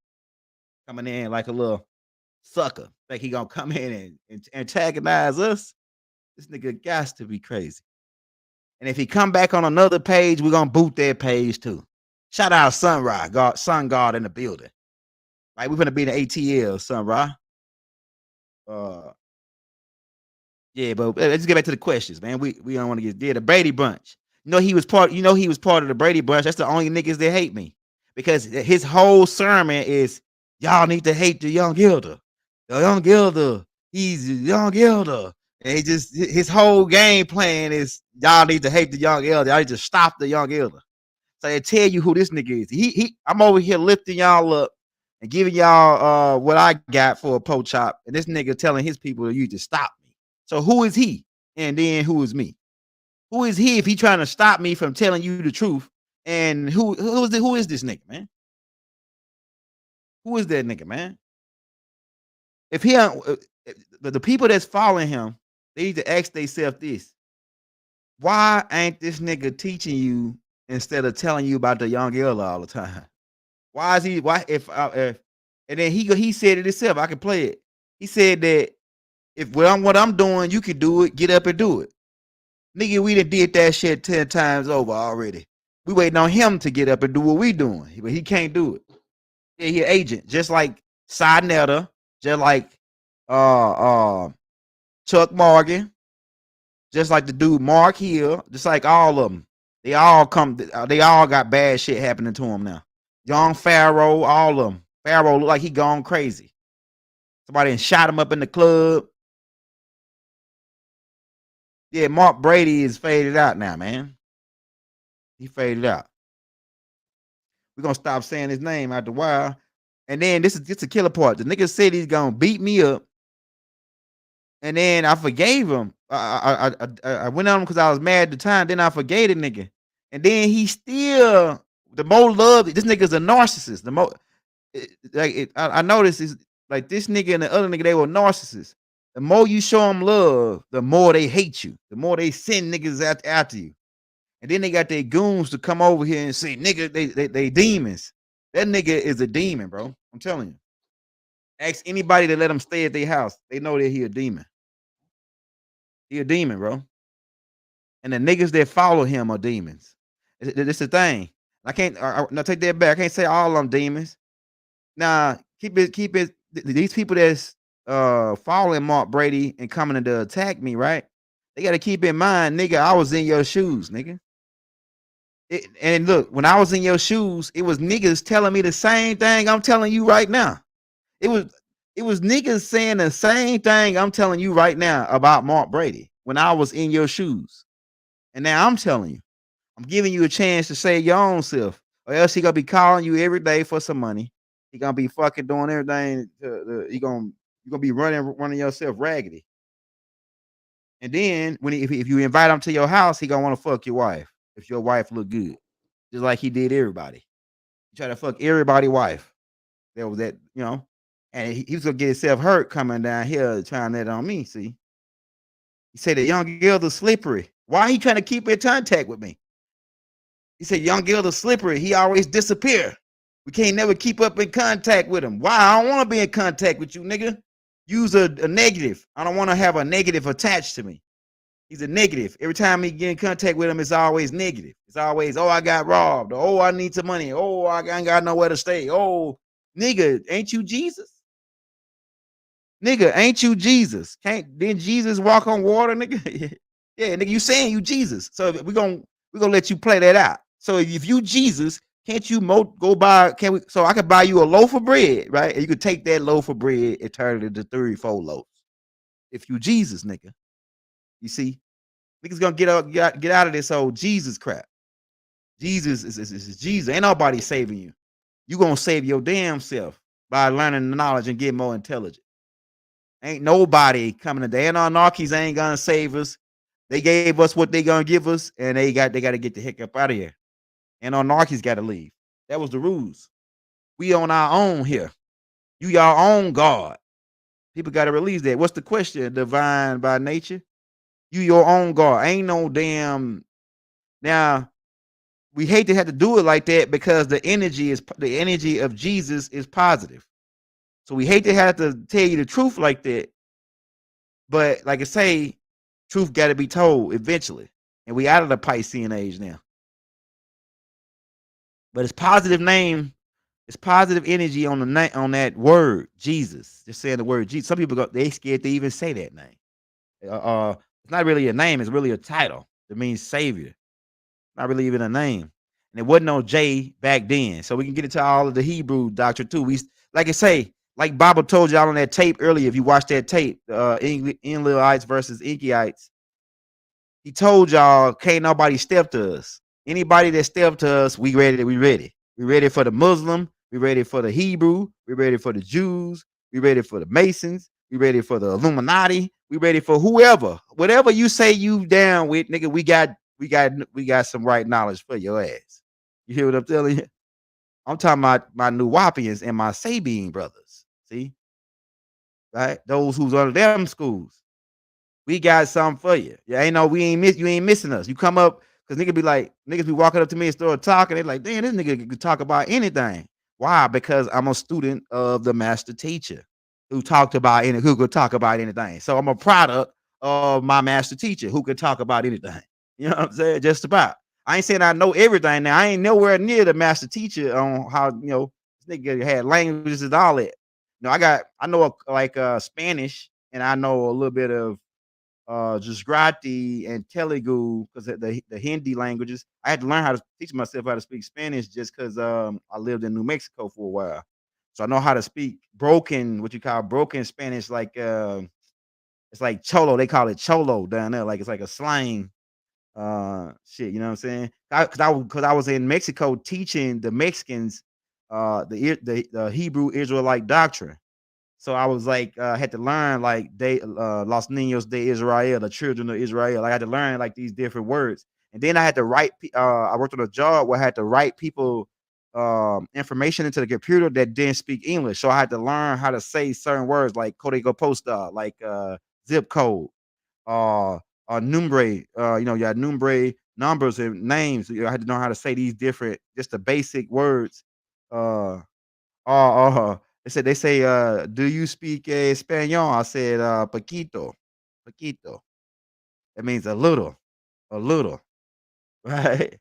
coming in like a little sucker. Think he gonna come in and antagonize us? This nigga got to be crazy. And if he come back on another page, we're gonna boot that page too. Shout out Sunrise, God, Sun God in the building. Right, we're gonna be in the ATL, Sunrise. Uh, yeah, but let's get back to the questions, man. We don't want to get dead. The Brady Bunch. He was part. He was part of the Brady Bunch. That's the only niggas that hate me because his whole sermon is y'all need to hate the young Gilder. The young Gilder. He's the young Gilder. And his whole game plan is y'all need to hate the young elder. Y'all need to stop the young elder. So they tell you who this nigga is. I'm over here lifting y'all up and giving y'all what I got for a po chop. And this nigga telling his people you to stop me. So who is he? And then who is me? Who is he if he trying to stop me from telling you the truth? And who is this nigga, man? Who is that nigga, man? If the people that's following him, they need to ask themselves this: why ain't this nigga teaching you instead of telling you about the young elder all the time? Why is he? Why if and then he said it himself. I can play it. He said that if what I'm doing, you can do it. Get up and do it, nigga. We done did that shit 10 times over already. We waiting on him to get up and do what we doing, but he can't do it. Yeah, he an agent, just like Sinetta, just like uh Chuck Morgan, just like the dude Mark Hill, just like all of them. They all got bad shit happening to them now. Young Pharaoh, all of them. Pharaoh look like he gone crazy. Somebody shot him up in the club. Yeah, Mark Brady is faded out now, man. He faded out. We're gonna stop saying his name after a while. And then this is a killer part. The nigga said he's gonna beat me up, and then I forgave him. I went on him because I was mad at the time. Then I forgave the nigga, and then he still the more love. This nigga's a narcissist. The more I noticed is like this nigga and the other nigga, they were narcissists. The more you show them love, the more they hate you. The more they send niggas after you. And then they got their goons to come over here and say, nigga, they demons. That nigga is a demon, bro. I'm telling you. Ask anybody to let him stay at their house. They know that he a demon. He a demon, bro. And the niggas that follow him are demons. It's the thing. I can't no take that back. I can't say all of them demons. Nah, keep it. These people that's following Mark Brady and coming to attack me, right? They got to keep in mind, nigga, I was in your shoes, nigga. And look, when I was in your shoes, it was niggas telling me the same thing I'm telling you right now. It was niggas saying the same thing I'm telling you right now about Mark Brady when I was in your shoes. And now I'm telling you, I'm giving you a chance to save your own self, or else he gonna be calling you every day for some money. He gonna be fucking doing everything. You gonna be running yourself raggedy. And then if you invite him to your house, he gonna want to fuck your wife if your wife look good, just like he did everybody. He tried to fuck everybody's wife. There was that. And he was gonna get himself hurt coming down here trying that on me. See, he said the young girl is slippery. Why he trying to keep in contact with me? He said young girl is slippery. He always disappear. We can't never keep up in contact with him. Why? I don't want to be in contact with you, nigga. Use a negative. I don't want to have a negative attached to me. He's a negative. Every time he get in contact with him, it's always negative. It's always, oh, I got robbed. Oh, I need some money. Oh, I ain't got nowhere to stay. Oh, nigga, ain't you Jesus? Nigga, ain't you Jesus? Didn't Jesus walk on water, nigga? Yeah, nigga, you saying you Jesus. So we're gonna let you play that out. So if you Jesus, can't you go buy? So I could buy you a loaf of bread, right? And you could take that loaf of bread and turn it into 34 loaves. If you Jesus, nigga, you see, niggas gonna get out of this old Jesus crap. Jesus is Jesus. Ain't nobody saving you. You gonna save your damn self by learning the knowledge and getting more intelligent. Ain't nobody coming to the Anunnakis ain't gonna save us. They gave us what they gonna give us, and they got to get the heck up out of here. Anunnakis got to leave. That was the rules. We on our own here. You your own God. People got to release that. What's the question? Divine by nature. You your own God. Ain't no damn. Now we hate to have to do it like that because the energy of Jesus is positive. So we hate to have to tell you the truth like that. But like I say, truth got to be told eventually. And we out of the Piscean age now. But it's positive name. It's positive energy on on that word, Jesus. Just saying the word Jesus. Some people they scared to even say that name. It's not really a name, it's really a title. It means savior. Not really even a name. And it wasn't no J back then. So we can get into all of the Hebrew doctrine too. Like I say, like Bible told y'all on that tape earlier, if you watch that tape, Enlilites versus Inkyites, he told y'all can't nobody step to us. Anybody that step to us, we ready. We ready. We ready for the Muslim. We ready for the Hebrew. We ready for the Jews. We ready for the Masons. We ready for the Illuminati. We ready for whoever. Whatever you say you down with, nigga, we got some right knowledge for your ass. You hear what I'm telling you? I'm talking about my New Wapians and my Sabine brothers. See? Right? Those who's under them schools. We got something for you. You ain't missing us. You come up because niggas be walking up to me and start talking. They're like, damn, this nigga can talk about anything. Why? Because I'm a student of the master teacher who could talk about anything. So I'm a product of my master teacher who could talk about anything. You know what I'm saying? Just about. I ain't saying I know everything now. I ain't nowhere near the master teacher on how, this nigga had languages and all that. I know Spanish and I know a little bit of Gujarati and Telugu, because the Hindi languages. I had to learn how to teach myself how to speak Spanish just because I lived in New Mexico for a while. So I know how to speak broken, what you call broken Spanish, like it's like cholo. They call it cholo down there, like it's like a slang shit. You know what I'm saying? Because I was in Mexico teaching the Mexicans the Hebrew Israelite doctrine. So I was like, had to learn like they Los Niños de Israel, the children of Israel. I had to learn like these different words, and then I had to write. I worked on a job where I had to write people information into the computer that didn't speak English. So I had to learn how to say certain words like código postal, like zip code, uh, numbre. You had numbre numbers and names. I had to know how to say these different, just the basic words. Uh, they say, "Do you speak Espanol?" I said, "Poquito, poquito." That means a little, right?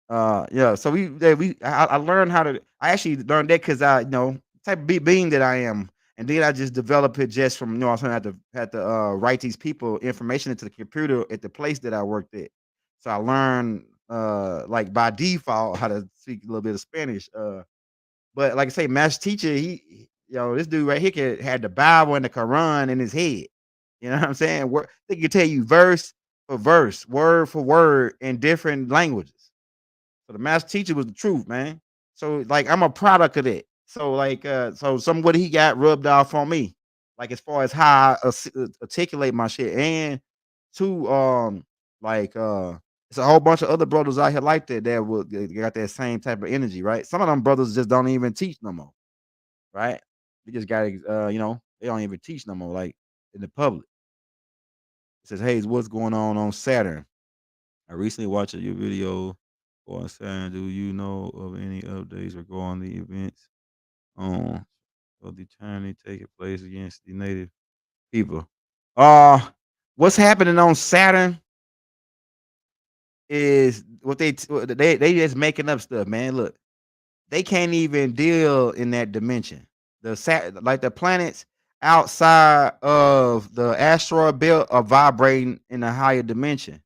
Yeah. So I learned how to. I actually learned that because type of being that I am, and then I just developed it just from I was had to write these people information into the computer at the place that I worked at. So I learned like by default how to speak a little bit of Spanish. But like I say, master teacher, this dude right here had the Bible and the Quran in his head. You know what I'm saying? They can tell you verse for verse, word for word in different languages. So the master teacher was the truth, man. So like I'm a product of that. So like so some of what he got rubbed off on me. Like as far as how I articulate my shit. And two like it's a whole bunch of other brothers out here like that got that same type of energy, right? Some of them brothers just don't even teach no more, right? They just got they don't even teach no more, like in the public. It says, "Hey, what's going on Saturn? I recently watched your video on Saturn. Do you know of any updates regarding the events on of the tyranny taking place against the native people?" Uh what's happening on Saturn is they just making up stuff, man. Look, they can't even deal in that dimension. Like the planets outside of the asteroid belt are vibrating in a higher dimension.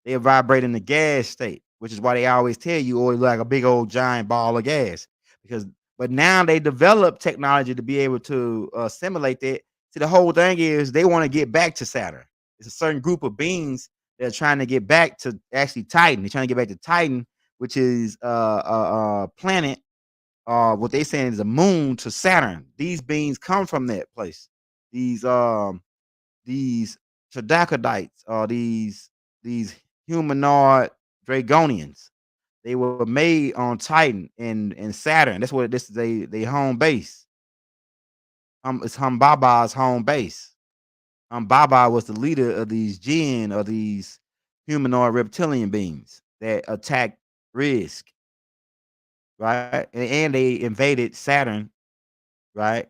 They vibrate in the gas state, which is why they always tell you, "Oh, it's like a big old giant ball of gas." Because, but now they develop technology to be able to simulate that. See, the whole thing is they want to get back to Saturn. It's a certain group of beings that are trying to get back to actually Titan. They're trying to get back to Titan, which is a planet. What they saying is a moon to Saturn. These beings come from that place. These these Troglodytes, these humanoid Dragonians. They were made on Titan and Saturn. That's what this is they home base. It's Humbaba's home base. Humbaba was the leader of these jinn or these humanoid reptilian beings that attacked Risk, right? And they invaded Saturn, right?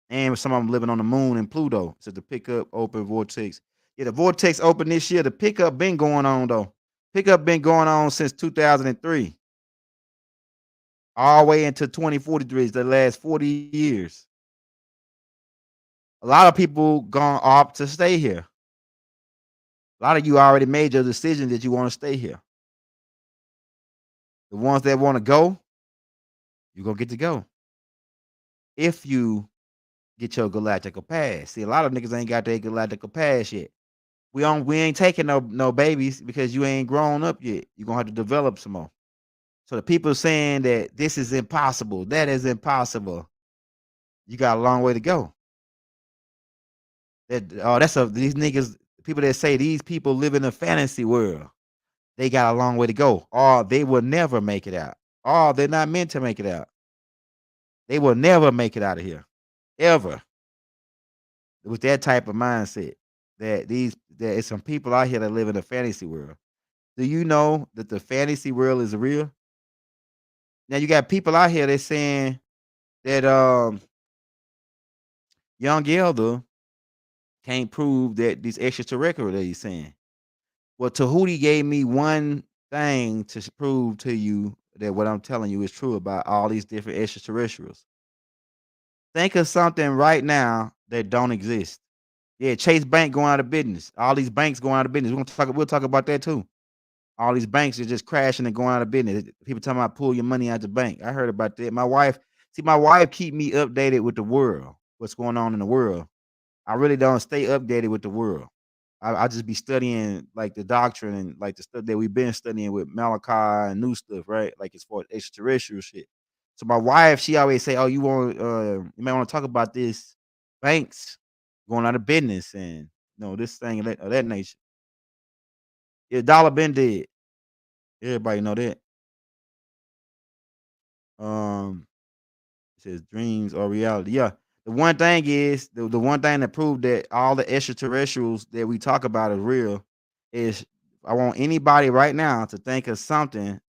And some of them living on the moon and Pluto. So the pickup open vortex. Yeah, the vortex open this year. The pickup been going on though. Pickup been going on since 2003, all the way into 2043. The last 40 years. A lot of people gonna opt to stay here. A lot of you already made your decision that you want to stay here. The ones that want to go, you're gonna get to go if you get your galactical pass. See, a lot of niggas ain't got their galactical pass yet. We ain't taking no babies because you ain't grown up yet. You're gonna have to develop some more. So the people saying that this is impossible, that is impossible, you got a long way to go. These niggas, people that say these people live in a fantasy world, they got a long way to go. Or they will never make it out. Or they're not meant to make it out. They will never make it out of here. Ever. With that type of mindset. That it's some people out here that live in a fantasy world. Do you know that the fantasy world is real? Now you got people out here that saying that Young Elder can't prove that these extraterrestrial that he's saying. Well, Tahuti gave me one thing to prove to you that what I'm telling you is true about all these different extraterrestrials. Think of something right now that don't exist. Yeah, Chase Bank going out of business. All these banks going out of business. We'll talk about that too. All these banks are just crashing and going out of business. People talking about pull your money out the bank. I heard about that. My wife keep me updated with the world. What's going on in the world. I really don't stay updated with the world. I just be studying like the doctrine and like the stuff that we've been studying with Malachi and new stuff, right? Like as far as extraterrestrial shit. So my wife, she always say, "Oh, you might want to talk about this banks going out of business and this thing of that nature." Yeah, dollar been dead. Everybody know that. Um, it says dreams or reality. Yeah. The one thing that proved that all the extraterrestrials that we talk about is real is I want anybody right now to think of something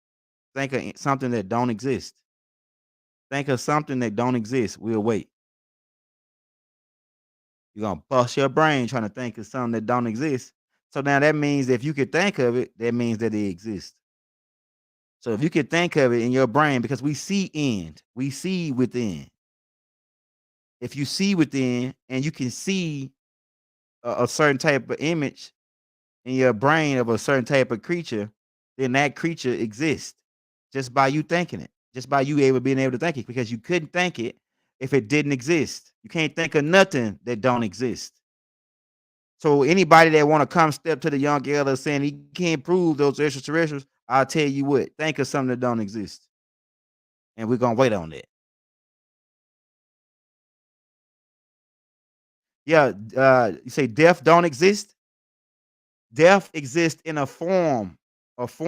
that don't exist. Think of something that don't exist. We'll wait. You're gonna bust your brain trying to think of something that don't exist. So now that means if you could think of it, that means that it exists. So if you could think of it in your brain, because we see within. If you see within and you can see a certain type of image in your brain of a certain type of creature, then that creature exists just by you thinking it, just by you able being able to think it, because you couldn't think it if it didn't exist. You can't think of nothing that don't exist. So anybody that want to come step to the young elder saying he can't prove those extraterrestrials, I'll tell you what, think of something that don't exist, and we're gonna wait on that. Yeah, you say death don't exist. Death exists in a form of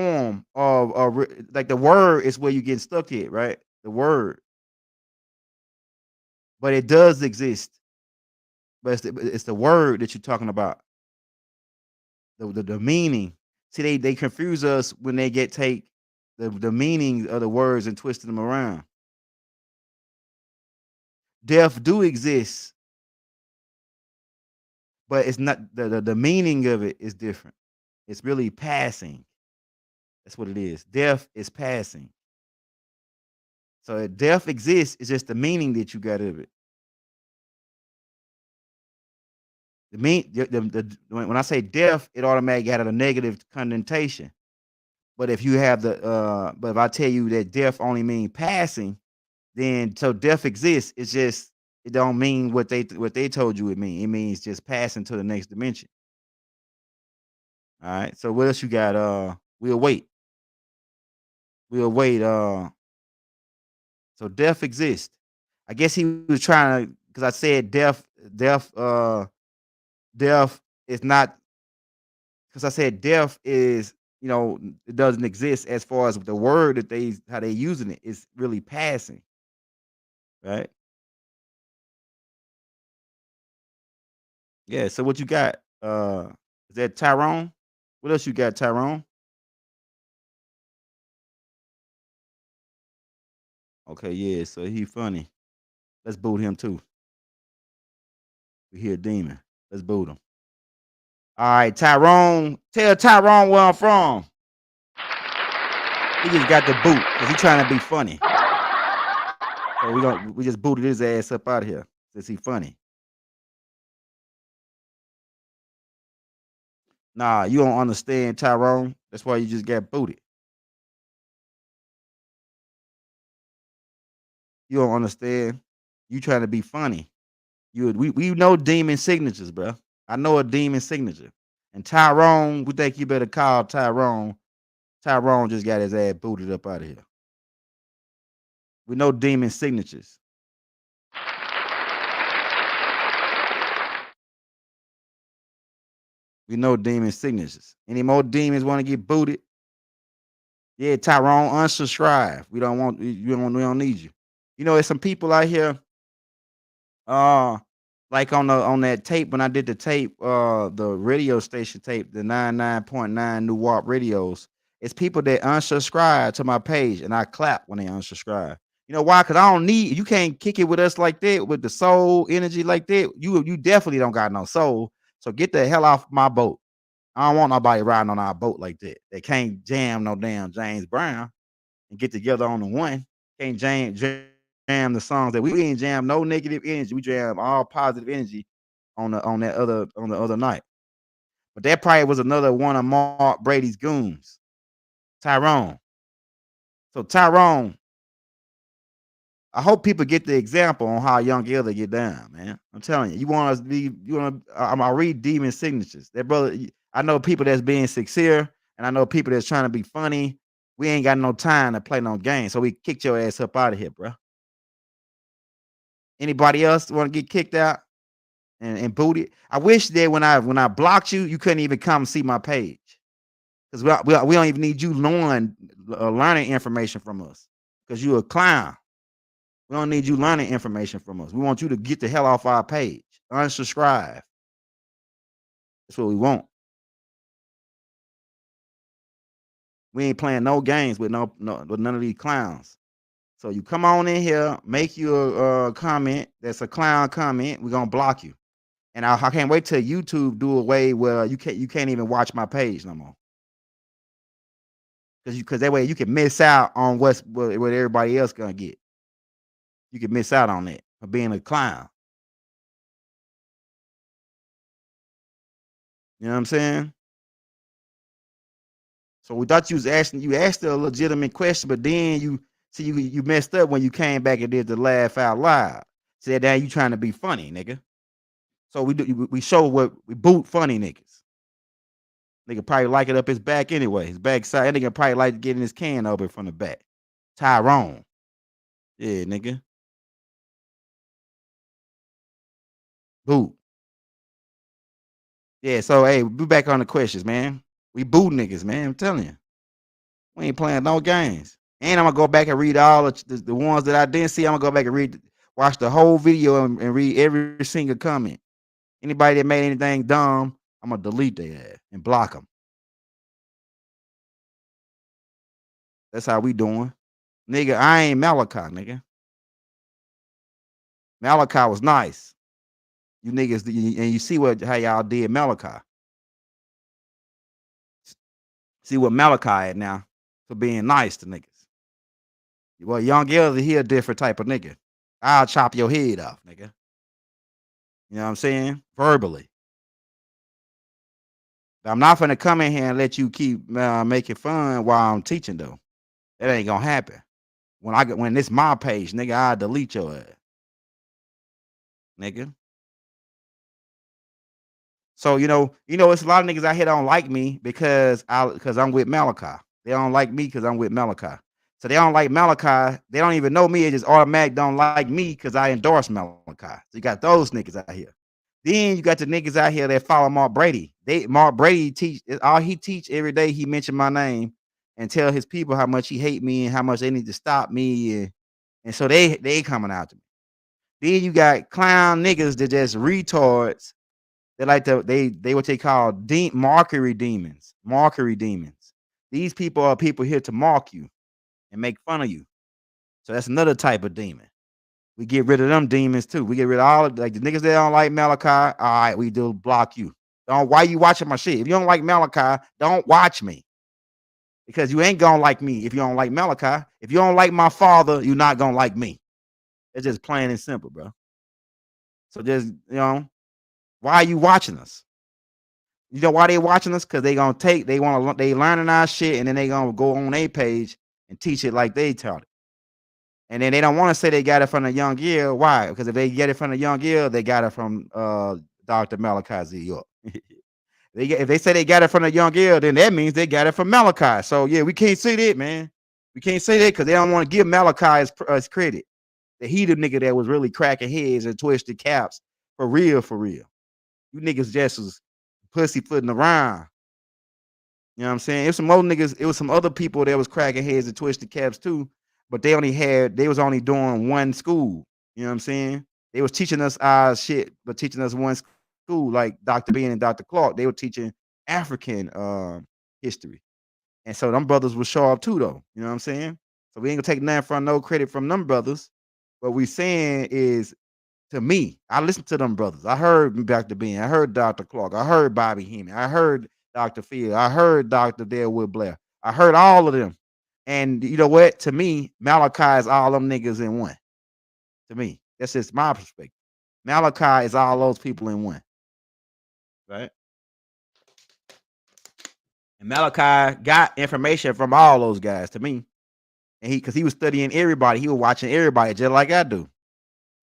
like the word is where you get stuck at, right? The word, but it does exist. But it's the word that you're talking about, the meaning. See, they confuse us when they get take the meaning of the words and twist them around. Death do exist, but it's not the meaning of it is different. It's really passing. That's what it is. Death is passing. So if death exists, it's just the meaning that you got of it. When I say death, it automatically had a negative connotation. But if I tell you that death only mean passing, then so death exists. It's just it don't mean what they told you it mean. It means just passing to the next dimension. All right. So what else you got? We'll wait. We'll wait. So death exists. I guess he was trying to because I said death, death is not because I said death is, it doesn't exist as far as the word that how they using it is really passing, right? Yeah. So what you got? Is that Tyrone? What else you got, Tyrone? Okay, yeah. So he funny. Let's boot him too. We hear demon. Let's boot him. All right, Tyrone. Tell Tyrone where I'm from. He just got the boot because he trying to be funny. So we just booted his ass up out of here since he funny. Nah, you don't understand, Tyrone. That's why you just got booted. You don't understand. You trying to be funny. We know demon signatures, bro. I know a demon signature. And Tyrone, we think you better call Tyrone. Tyrone just got his ass booted up out of here. We know demon signatures. We know demon signatures. Any more demons want to get booted? Yeah, Tyrone, unsubscribe. We don't want we don't need you. There's some people out here, uh, like on that tape when I did the tape, the radio station tape, the 99.9 New Warp radios. It's people that unsubscribe to my page, and I clap when they unsubscribe. You know why? Because I don't need you can't kick it with us like that with the soul energy like that. You definitely don't got no soul. So get the hell off my boat. I don't want nobody riding on our boat like that. They can't jam no damn James Brown and get together on the one. Can't jam the songs that we ain't jam no negative energy. We jam all positive energy on the other night. But that probably was another one of Mark Brady's goons, Tyrone. So Tyrone, I hope people get the example on how young Gilda get down, man. I'm telling you, you want us to be, you want to. I read demon signatures. That brother, I know people that's being sincere, and I know people that's trying to be funny. We ain't got no time to play no games, so we kicked your ass up out of here, bro. Anybody else want to get kicked out and booted? I wish that when I blocked you, you couldn't even come see my page because we don't even need you knowing learning information from us because you a clown. We don't need you learning information from us. We want you to get the hell off our page. Unsubscribe. That's what we want. We ain't playing no games with with none of these clowns. So you come on in here, make you a comment that's a clown comment. We're gonna block you. And I can't wait till YouTube do away where you can't even watch my page no more. Because that way you can miss out on what everybody else gonna get. You can miss out on that for being a clown. You know what I'm saying? So we thought you asked a legitimate question, but then you messed up when you came back and did the laugh out loud. Said that you trying to be funny, nigga. So we show what we boot funny niggas. Nigga probably like it up his back anyway. His backside. That nigga probably like getting his can over from the back. Tyrone. Yeah, nigga. Boot. Yeah, so hey, we back on the questions, man. We boot niggas, man. I'm telling you. We ain't playing no games. And I'm gonna go back and read all the ones that I didn't see. I'm gonna go back and watch the whole video and read every single comment. Anybody that made anything dumb, I'm gonna delete their ass and block them. That's how we doing. Nigga, I ain't Malachi, nigga. Malachi was nice. You niggas, and you see how y'all did Malachi. See what Malachi at now for being nice to niggas. Well, Young Elder, he a different type of nigga. I'll chop your head off, nigga. You know what I'm saying? Verbally. But I'm not gonna come in here and let you keep making fun while I'm teaching though. That ain't gonna happen. When this my page, nigga, I'll delete your ass, nigga. So it's a lot of niggas out here don't like me because I'm with Malachi. They don't like me because I'm with Malachi. So they don't like Malachi. They don't even know me. It just automatic don't like me because I endorse Malachi. So you got those niggas out here. Then you got the niggas out here that follow Mark Brady. Mark Brady teach all he teach every day. He mention my name and tell his people how much he hate me and how much they need to stop me. And so they coming out to me. Then you got clown niggas that just retards. They like they what they call markery demons. Markery demons. These people are people here to mark you and make fun of you. So that's another type of demon. We get rid of them demons too. We get rid of all of like the niggas that don't like Malachi. All right, we do block you. Don't why you watching my shit? If you don't like Malachi, don't watch me. Because you ain't gonna like me if you don't like Malachi. If you don't like my father, you're not gonna like me. It's just plain and simple, bro. So just why are you watching us? You know why they watching us? Because they learning our shit, and then they gonna go on their page and teach it like they taught it. And then they don't want to say they got it from a young year. Why? Because if they get it from a young year, they got it from Dr. Malachi Z. York. If they say they got it from a young year, then that means they got it from Malachi. So yeah, we can't say that, man. We can't say that because they don't want to give Malachi his credit. That he the nigga that was really cracking heads and twisted caps for real, for real. You niggas just was pussyfooting around. You know what I'm saying? It was some other niggas, it was some other people that was cracking heads and twisted caps too, but they was only doing one school. You know what I'm saying? They was teaching us our shit, but teaching us one school, like Dr. Bean and Dr. Clark. They were teaching African history. And so them brothers would show up too, though. You know what I'm saying? So we ain't gonna take nothing from no credit from them brothers. What we saying is to me, I listened to them brothers. I heard Dr. Bean. I heard Dr. Clark. I heard Bobby Heenan. I heard Dr. Field. I heard Dr. Delwood Blair. I heard all of them. And you know what? To me, Malachi is all them niggas in one. To me, that's just my perspective. Malachi is all those people in one. right? And Malachi got information from all those guys to me. And because he was studying everybody, he was watching everybody just like I do.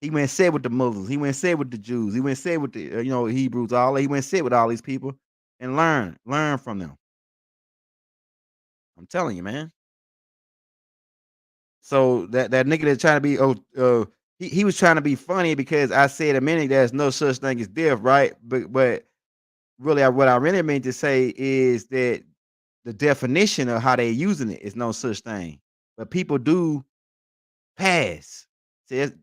He went and said with the Muslims, he went and said with the Jews, he went and said with the Hebrews, all he went and said with all these people and learn from them. I'm telling you, man. So that nigga that's trying to be he was trying to be funny because I said a minute there's no such thing as death, right? But really what I really meant to say is that the definition of how they using it is no such thing. But people do pass.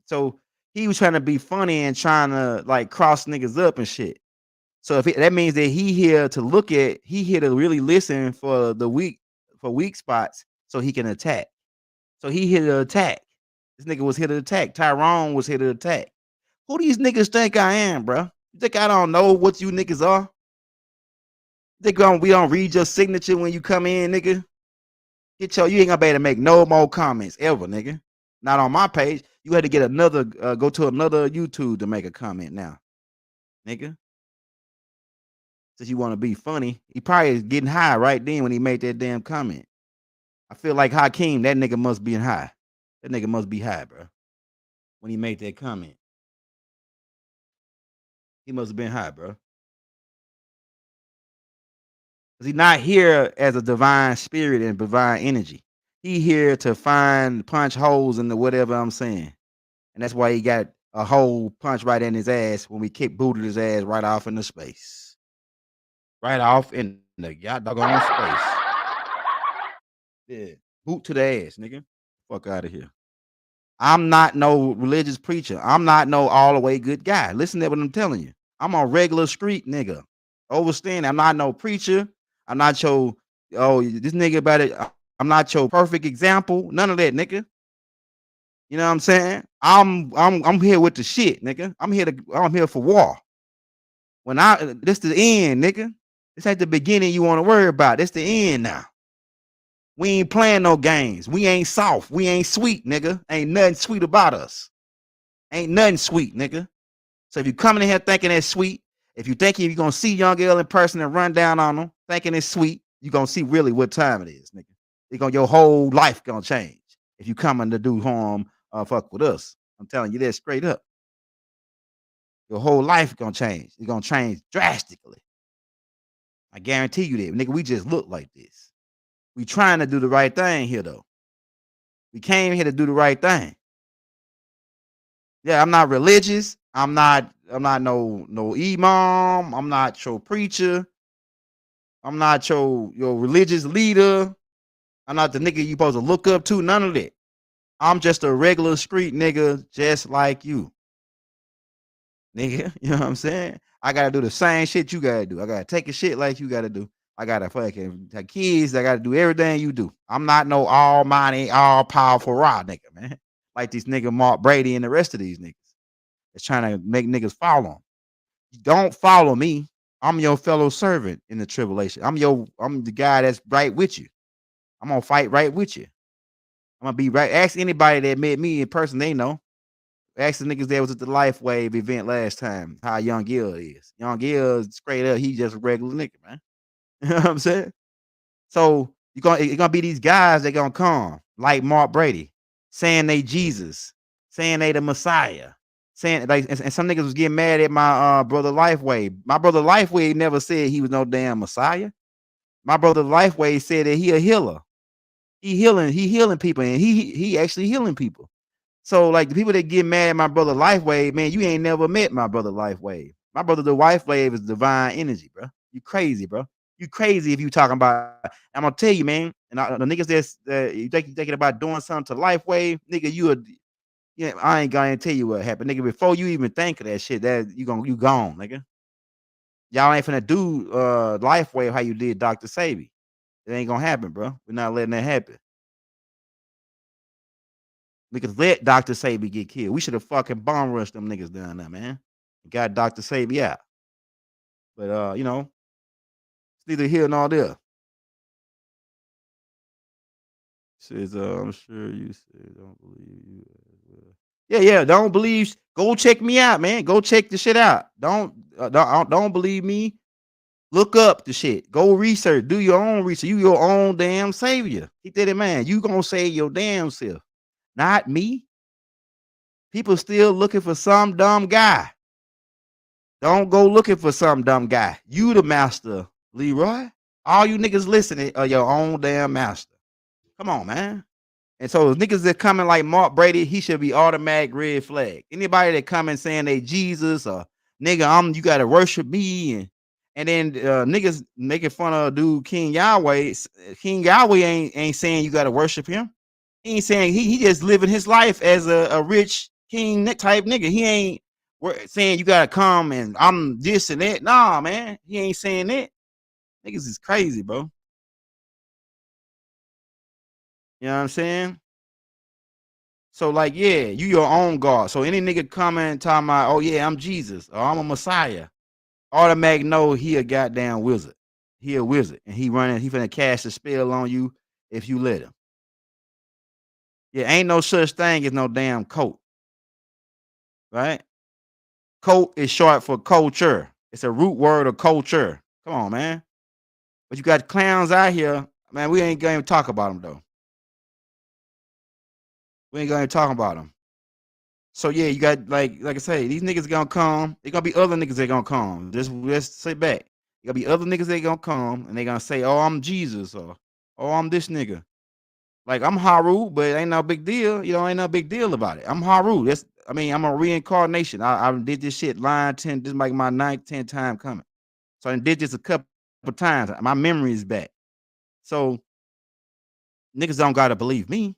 So he was trying to be funny and trying to like cross niggas up and shit. So that means that he here to really listen for the weak spots so he can attack. So he here to attack. This nigga was here to attack. Tyrone was here to attack. Who these niggas think I am, bro? You think I don't know what you niggas are? Think we don't read your signature when you come in, nigga? You ain't gonna be able to make no more comments ever, nigga. Not on my page. You had to get another go to another YouTube to make a comment now, nigga. Since you want to be funny, he probably is getting high right then when he made that damn comment. I feel like Hakeem, that nigga must be high. That nigga must be high, bro. When he made that comment, he must have been high, bro. Cause he's not here as a divine spirit and divine energy. He here to punch holes in the whatever I'm saying. And that's why he got a hole punch right in his ass when we booted his ass right off into space. Right off in the doggone space. Yeah. Boot to the ass, nigga. Fuck out of here. I'm not no religious preacher. I'm not no all the way good guy. Listen to what I'm telling you. I'm a regular street nigga. Overstand, I'm not no preacher. I'm not your this nigga about it. I'm not your perfect example. None of that, nigga. You know what I'm saying? I'm here with the shit, nigga. I'm here for war. This the end, nigga. This ain't the beginning you want to worry about. This the end now. We ain't playing no games. We ain't soft. We ain't sweet, nigga. Ain't nothing sweet about us. Ain't nothing sweet, nigga. So if you coming in here thinking it's sweet, if you thinking you're gonna see Young L in person and run down on them, thinking it's sweet, you're gonna see really what time it is, nigga. Your whole life gonna change if you coming to do harm fuck with us. I'm telling you this straight up. Your whole life gonna change. It's gonna change drastically. I guarantee you that. Nigga, we just look like this. We trying to do the right thing here though. We came here to do the right thing. Yeah, I'm not religious. I'm not no imam. I'm not your preacher. I'm not your religious leader. I'm not the nigga you supposed to look up to. None of that. I'm just a regular street nigga just like you. Nigga, you know what I'm saying? I gotta do the same shit you gotta do. I gotta take a shit like you gotta do. I gotta fucking have kids. I gotta do everything you do. I'm not no almighty, all powerful raw nigga, man. Like this nigga Mark Brady and the rest of these niggas. It's trying to make niggas follow him. Don't follow me. I'm your fellow servant in the tribulation. I'm the guy that's right with you. I'm gonna fight right with you. I'm gonna be right. Ask anybody that met me in person, they know. Ask the niggas that was at the Life Wave event last time how Young Gill is. Young Gill, straight up, he just a regular nigga, man. You know what I'm saying? So it's gonna be these guys that gonna come, like Mark Brady, saying they Jesus, saying they the Messiah, saying like, and some niggas was getting mad at my brother Lifeway. My brother Lifeway never said he was no damn Messiah. My brother Lifeway said that he a healer. He healing people, and he actually healing people. So like the people that get mad at my brother Lifeway, man, you ain't never met my brother Lifeway. My brother the Lifeway is divine energy, bro. You crazy, bro. You crazy if you talking about. I'm gonna tell you, man. And the niggas that you thinking about doing something to Lifeway, nigga, yeah, I ain't gonna tell you what happened, nigga. Before you even think of that shit, that you gone, nigga. Y'all ain't finna do Lifeway how you did Dr. Sabi. It ain't gonna happen, bro. We're not letting that happen. Niggas let Dr. Sabi get killed. We should have fucking bomb rushed them niggas down there, man. Got Dr. Sabi out. But it's neither here nor there. Says, I'm sure you said don't believe you as well. Yeah, don't believe. Go check me out, man. Go check the shit out. Don't believe me. Look up the shit. Go research. Do your own research. You your own damn savior. Keep that in mind. You gonna save your damn self, not me. People still looking for some dumb guy. Don't go looking for some dumb guy. You the master, Leroy. All you niggas listening are your own damn master. Come on, man. And so niggas that coming like Mark Brady, he should be automatic red flag. Anybody that coming saying they Jesus or nigga, you gotta worship me and then niggas making fun of dude King Yahweh. King Yahweh ain't saying you gotta worship him. He ain't saying he just living his life as a rich king type nigga. He ain't saying you gotta come and I'm this and that. Nah, man, he ain't saying that. Niggas is crazy, bro. You know what I'm saying? So like, yeah, you your own God. So any nigga coming talking about, oh yeah, I'm Jesus or I'm a Messiah, automatic know he a goddamn wizard. He a wizard, and he finna cast a spell on you if you let him. Yeah, ain't no such thing as no damn coat, right? Coat is short for culture. It's a root word of culture. Come on, man. But you got clowns out here, man. We ain't gonna talk about them though. We ain't gonna talk about them. So yeah, you got like I say, these niggas gonna come. There gonna be other niggas that gonna come. Just sit back. There gonna be other niggas that gonna come and they gonna say, "Oh, I'm Jesus," or "Oh, I'm this nigga." Like I'm Haru, but ain't no big deal. You know, ain't no big deal about it. I'm Haru. I'm a reincarnation. I did this shit line 10. This is like my ninth, 10th time coming. So I did this a couple times. My memory is back. So niggas don't gotta believe me.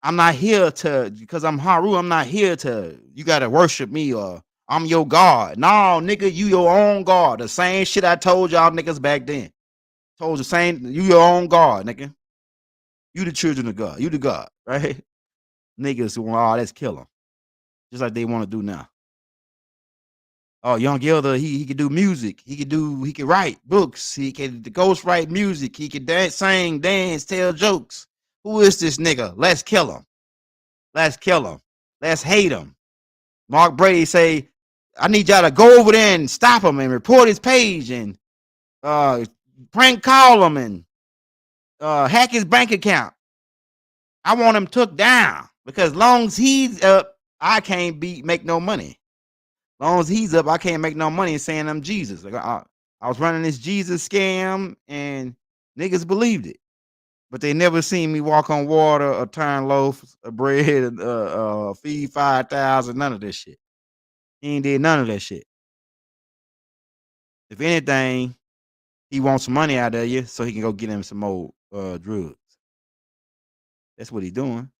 I'm not here to because I'm Haru. I'm not here to you gotta worship me or I'm your God. No, nigga, you your own God. The same shit I told y'all niggas back then. Told the same, you your own God, nigga. You the children of God. You the God, right? Niggas who want, oh, let's kill them. Just like they want to do now. Oh, Young Gilda, he could do music. He could write books. He could ghost write music. He could dance, sing, dance, tell jokes. Who is this nigga? Let's kill him. Let's kill him. Let's hate him. Mark Brady say, I need y'all to go over there and stop him and report his page and prank call him and hack his bank account. I want him took down because long as he's up, I can't make no money. Long as he's up, I can't make no money saying I'm Jesus. Like I was running this Jesus scam and niggas believed it. But they never seen me walk on water or turn loaves of bread, feed 5,000, none of this shit. He ain't did none of that shit. If anything, he wants some money out of you so he can go get him some more drugs. That's what he's doing.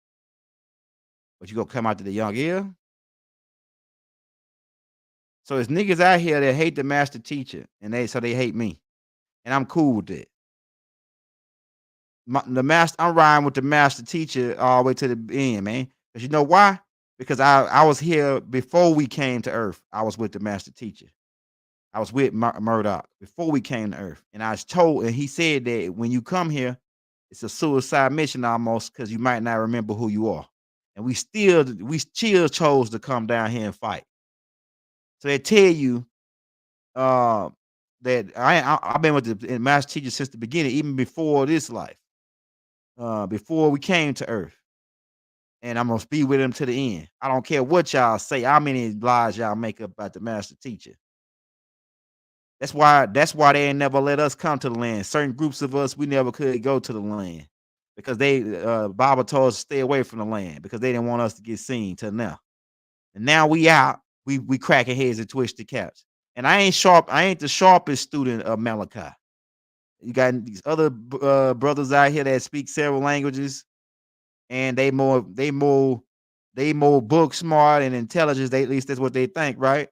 But you gonna come out to the young ear? So it's niggas out here that hate the master teacher, and they hate me, and I'm cool with it. I'm riding with the master teacher all the way to the end, man. Because you know why? Because I was here before we came to Earth. I was with the master teacher. I was with Murdoch before we came to Earth, and I was told, and he said that when you come here, it's a suicide mission almost because you might not remember who you are. And we still chose to come down here and fight. So they tell you uh, that I've been with the master teacher since the beginning, even before this life, before we came to Earth. And I'm gonna be with him to the end. I don't care what y'all say, how many lies y'all make up about the master teacher. That's why they ain't never let us come to the land. Certain groups of us, we never could go to the land because they Bible told us to stay away from the land because they didn't want us to get seen till now. And now we out, we cracking heads and twist the caps. And I ain't sharp, I ain't the sharpest student of Malachi. You got these other brothers out here that speak several languages, and they more book smart and intelligent. At least that's what they think, right?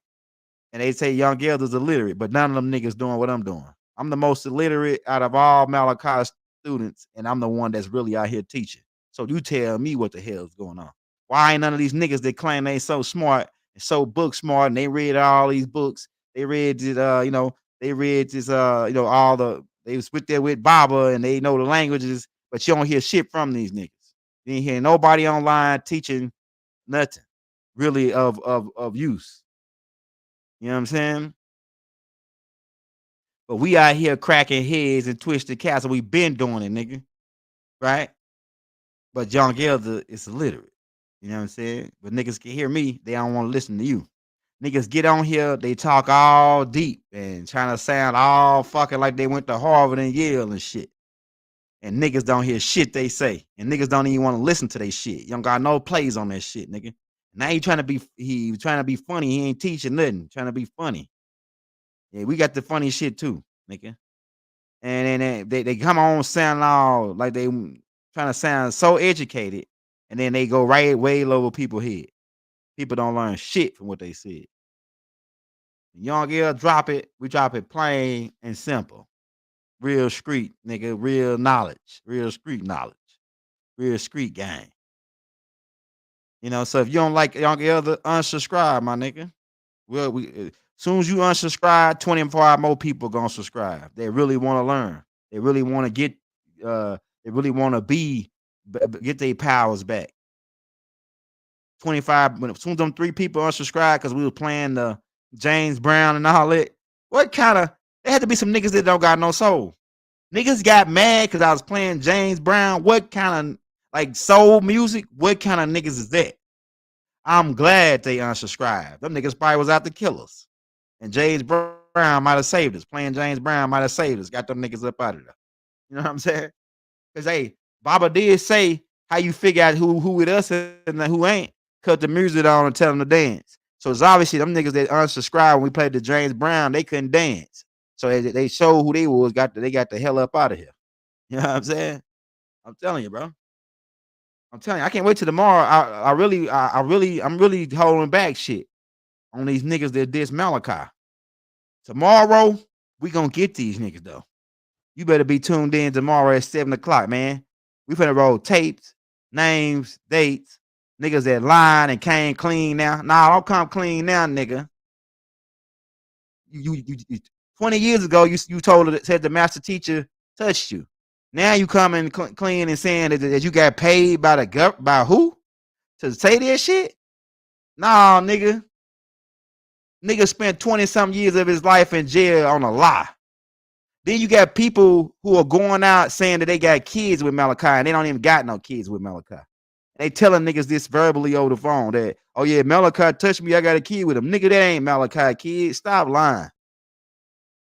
And they say young elders are illiterate, but none of them niggas doing what I'm doing. I'm the most illiterate out of all Malachi students, and I'm the one that's really out here teaching. So you tell me what the hell is going on. Why ain't none of these niggas that claim they so smart and so book smart and they read all these books? They read it, they read this, all they was with there with Baba and they know the languages, but you don't hear shit from these niggas. You ain't hear nobody online teaching nothing really of use. You know what I'm saying? But we out here cracking heads and twisting cats, and we been doing it, nigga. Right? But young elder is illiterate. You know what I'm saying? But niggas can hear me, they don't want to listen to you. Niggas get on here, they talk all deep and trying to sound all fucking like they went to Harvard and Yale and shit. And niggas don't hear shit they say. And niggas don't even want to listen to their shit. You don't got no plays on that shit, nigga. Now he trying to be funny. He ain't teaching nothing. Trying to be funny. Yeah, we got the funny shit too, nigga. And then they come on sound all like they trying to sound so educated, and then they go right way over people's head. People don't learn shit from what they said. Young girl drop it, we drop it plain and simple. Real street, nigga, real knowledge, real street knowledge, real street gang. You know, so if you don't like Young Elder, unsubscribe, my nigga. Well, soon as you unsubscribe, 24 more people gonna subscribe. They really want to learn. They really want to get. They really want to get their powers back. 25. When as soon as them 3 people unsubscribe because we were playing the James Brown and all that. What kind of? There had to be some niggas that don't got no soul. Niggas got mad because I was playing James Brown. What kind of like soul music? What kind of niggas is that? I'm glad they unsubscribed. Them niggas probably was out to kill us. And James Brown might have saved us. Playing James Brown might have saved us. Got them niggas up out of there. You know what I'm saying? Because hey, Baba did say how you figure out who with us and who ain't. Cut the music on and tell them to dance. So it's obviously them niggas that unsubscribed when we played the James Brown, they couldn't dance. So they showed who they was. They got the hell up out of here. You know what I'm saying? I'm telling you, bro. I'm telling you, I can't wait till tomorrow. I'm really holding back shit on these niggas that diss Malachi. Tomorrow, we gonna get these niggas though. You better be tuned in tomorrow at 7:00, man. We finna roll tapes, names, dates, niggas that lying and came clean now. Nah, don't come clean now, nigga. You 20 years ago, you said the master teacher touched you. Now you coming clean and saying that you got paid by the by who to say that shit? Nah, nigga. Nigga spent 20-something years of his life in jail on a lie. Then you got people who are going out saying that they got kids with Malachi and they don't even got no kids with Malachi. They telling niggas this verbally over the phone that, oh yeah, Malachi touched me, I got a kid with him. Nigga, that ain't Malachi kid. Stop lying.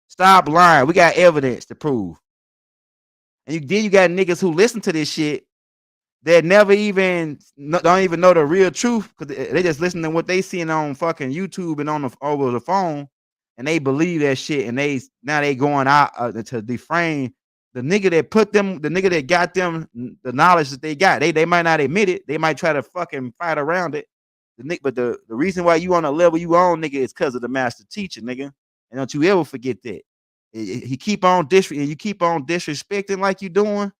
Stop lying. We got evidence to prove. And then you got niggas who listen to this shit that never even don't even know the real truth because they just listen to what they seeing on fucking YouTube and on over the phone, and they believe that shit. And now they going out to deframe the nigga that the nigga that got them the knowledge that they got. They might not admit it. They might try to fucking fight around it. But the reason why you on the level you on, nigga, is because of the master teacher, nigga. And don't you ever forget that. You keep on disrespecting like you doing,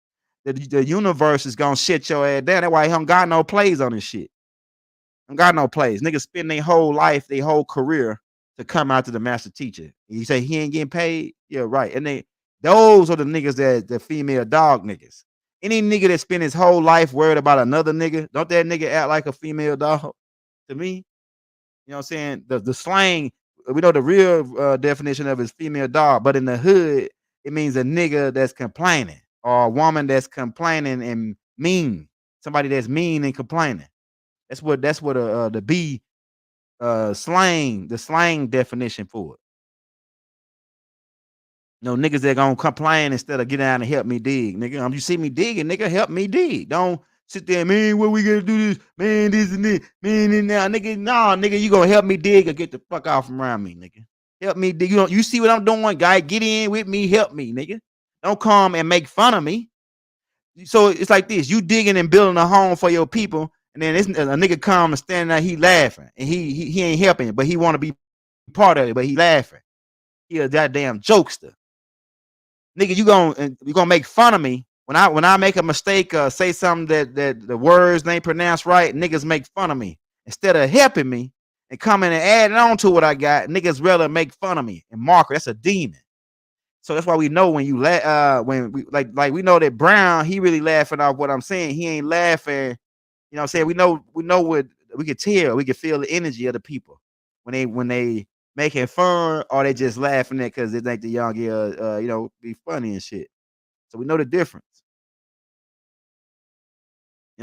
the universe is gonna shit your ass down. That's why he don't got no plays on this shit. Don't got no plays. Niggas spend their whole life, their whole career to come out to the master teacher. And you say he ain't getting paid? Yeah, right. And those are the niggas that the female dog niggas. Any nigga that spend his whole life worried about another nigga, don't that nigga act like a female dog to me? You know what I'm saying? The slang, we know the real definition of is female dog, but in the hood, it means a nigga that's complaining or a woman that's complaining and mean. Somebody that's mean and complaining. That's what the B slang, the slang definition for it. No niggas that gonna complain instead of get down and help me dig, nigga. You see me digging, nigga, help me dig. Don't sit there, man. What we gonna do this, man? This and this, man. And now, nigga, nah, nigga, you gonna help me dig or get the fuck off from around me, nigga. Help me dig. You see what I'm doing, guy? Get in with me, help me, nigga. Don't come and make fun of me. So it's like this: you digging and building a home for your people, and then a nigga come and standing there, he laughing, and he ain't helping, but he want to be part of it, but he laughing. He a goddamn jokester. Nigga, you gonna make fun of me when I make a mistake or say something that the words ain't pronounced right. Niggas make fun of me instead of helping me and coming and adding on to what I got. Niggas rather make fun of me and Marker. That's a demon. So that's why we know when you when we like we know that Brown, he really laughing off what I'm saying. He ain't laughing. You know what I'm saying? We know what we could tell. We could feel the energy of the people when they making fun, or they just laughing at because they think the young girl, be funny and shit. So we know the difference.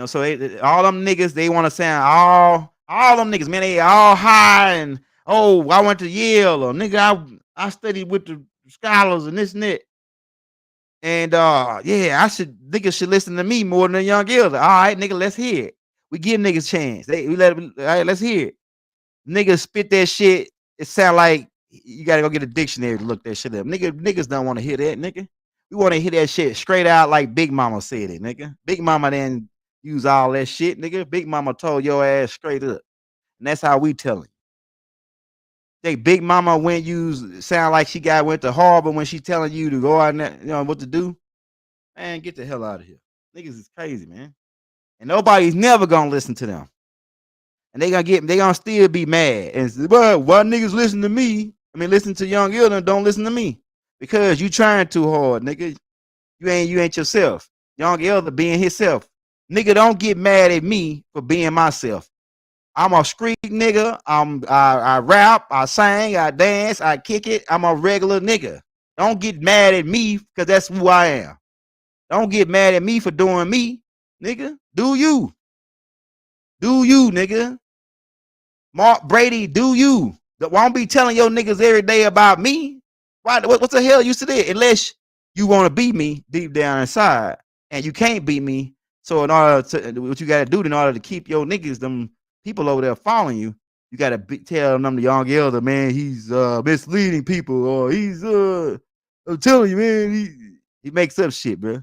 So all them niggas, they want to sound all them niggas, man, they all high and oh, I went to Yale or nigga, I studied with the scholars and this and that. And yeah, I should niggas should listen to me more than the young girls. All right, nigga, let's hear it. We give niggas chance. We let all right, let's hear it. Niggas spit that shit. It sound like you gotta go get a dictionary to look that shit up. Niggas don't want to hear that, nigga. We want to hear that shit straight out like Big Mama said it, nigga. Big Mama didn't use all that shit, nigga. Big Mama told your ass straight up. And that's how we tell it. Think Big Mama went use sound like she went to Harvard when she telling you to go out and what to do. Man, get the hell out of here. Niggas is crazy, man. And nobody's never gonna listen to them. And they gonna still be mad. And say, well, why niggas listen to me? I mean, listen to Young Ilda and don't listen to me. Because you trying too hard, nigga. You ain't yourself. Young Elder being himself. Nigga, don't get mad at me for being myself. I'm a street nigga. I rap, I sing, I dance, I kick it. I'm a regular nigga. Don't get mad at me because that's who I am. Don't get mad at me for doing me, nigga. Do you? Do you, nigga? Mark Brady, do you? Won't be telling your niggas every day about me. Why? What the hell you said? Unless you want to beat me deep down inside, and you can't beat me. So in order to what you got to do in order to keep your niggas, them people over there following you, you got to tell them the young elder, man, he's misleading people, or he's I'm telling you, man, he makes up shit, bro.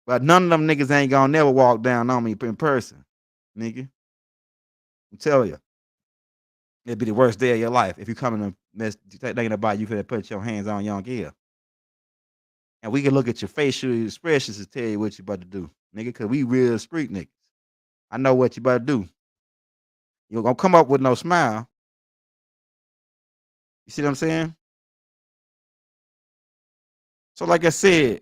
But none of them niggas ain't gonna never walk down on me in person, nigga. I'm telling you. It'd be the worst day of your life if you come in and thinking about you finna put your hands on young girl. And we can look at your facial expressions to tell you what you about to do, nigga, because we real street niggas. I know what you about to do. You gonna come up with no smile. You see what I'm saying? So like I said,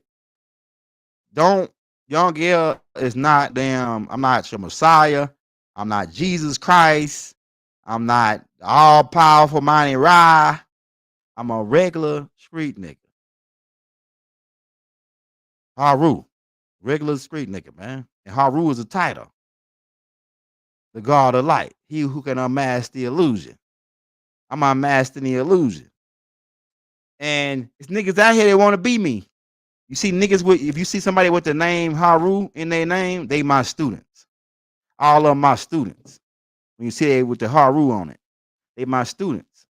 don't young girl is not damn, I'm not your Messiah. I'm not Jesus Christ. I'm not all powerful mighty Ra. I'm a regular street nigga. Haru. Regular street nigga, man. And Haru is a title. The God of light. He who can unmask the illusion. I'm unmasking the illusion. And it's niggas out here that want to be me. You see niggas with, if you see somebody with the name Haru in their name, they my students. All of them my students. When you see they with the Haru on it, they my students.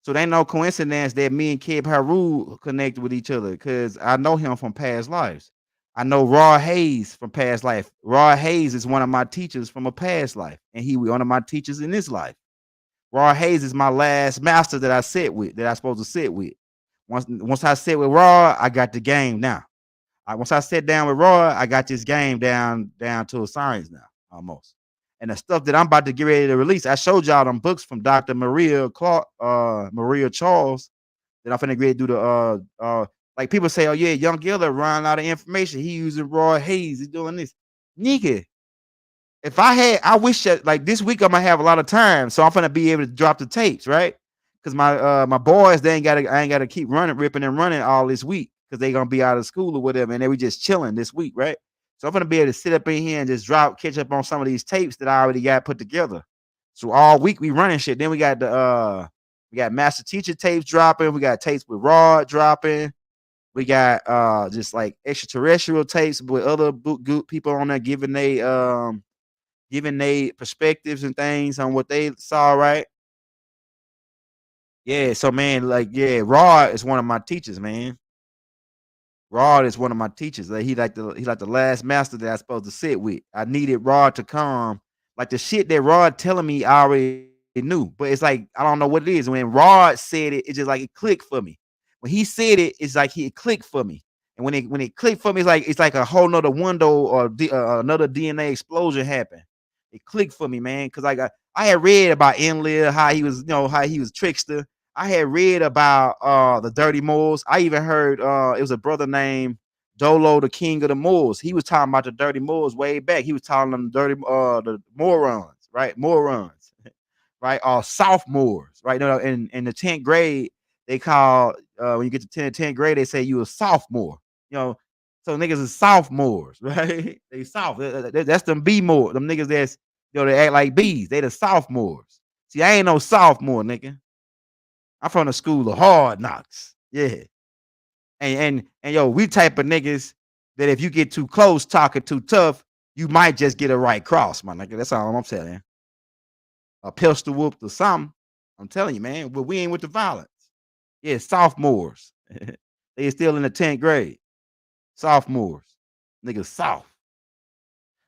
So there ain't no coincidence that me and Kib Haru connected with each other because I know him from past lives. I know Raw Hayes from past life. Raw Hayes is one of my teachers from a past life, and he was one of my teachers in this life. Raw Hayes is my last master that I sit with, that I supposed to sit with. Once I sit with Raw, I got the game now. Once I sit down with Raw, I got this game down to a science now, almost. And the stuff that I'm about to get ready to release, I showed y'all them books from Dr. Maria Charles that I'm finna get do the like people say, oh yeah, Young Giller running out of information. He using Raw Hayes, he's doing this. Nigga, if I wish that like this week I'm gonna have a lot of time, so I'm gonna be able to drop the tapes, right? Because my boys, I ain't gotta keep ripping and running all this week because they gonna be out of school or whatever, and they were just chilling this week, right? So I'm gonna be able to sit up in here and just catch up on some of these tapes that I already got put together. So all week we running shit. Then we got we got master teacher tapes dropping, we got tapes with Rod dropping. We got just like extraterrestrial tapes with other people on there giving they perspectives and things on what they saw, right? Yeah, so man, like, yeah, Rod is one of my teachers, man. Rod is one of my teachers. Like, he like the last master that I supposed to sit with. I needed Rod to come. Like the shit that Rod telling me, I already knew, but it's like I don't know what it is. When Rod said it, it's just like it clicked for me. When he said it, it's like it clicked for me. And when it clicked for me, it's like a whole nother window or another DNA explosion happened. It clicked for me, man, because I had read about Enlil, how he was, how he was trickster. I had read about the Dirty Moors. I even heard it was a brother named Dolo, the King of the Moors. He was talking about the Dirty Moors way back. He was calling them the morons, right? Morons. right? Or sophomores, right? No, in the 10th grade, they call when you get to 10th grade, they say you a sophomore. You know, so niggas is sophomores, right? They that's them B more, them niggas that's they act like B's. They the sophomores. See, I ain't no sophomore, nigga. I'm from the school of hard knocks. Yeah. And yo, we type of niggas that if you get too close, talking too tough, you might just get a right cross, my nigga. That's all I'm saying. A pistol whooped or something. I'm telling you, man. But we ain't with the violence. Yeah, sophomores. They still in the 10th grade. Sophomores. Niggas soft.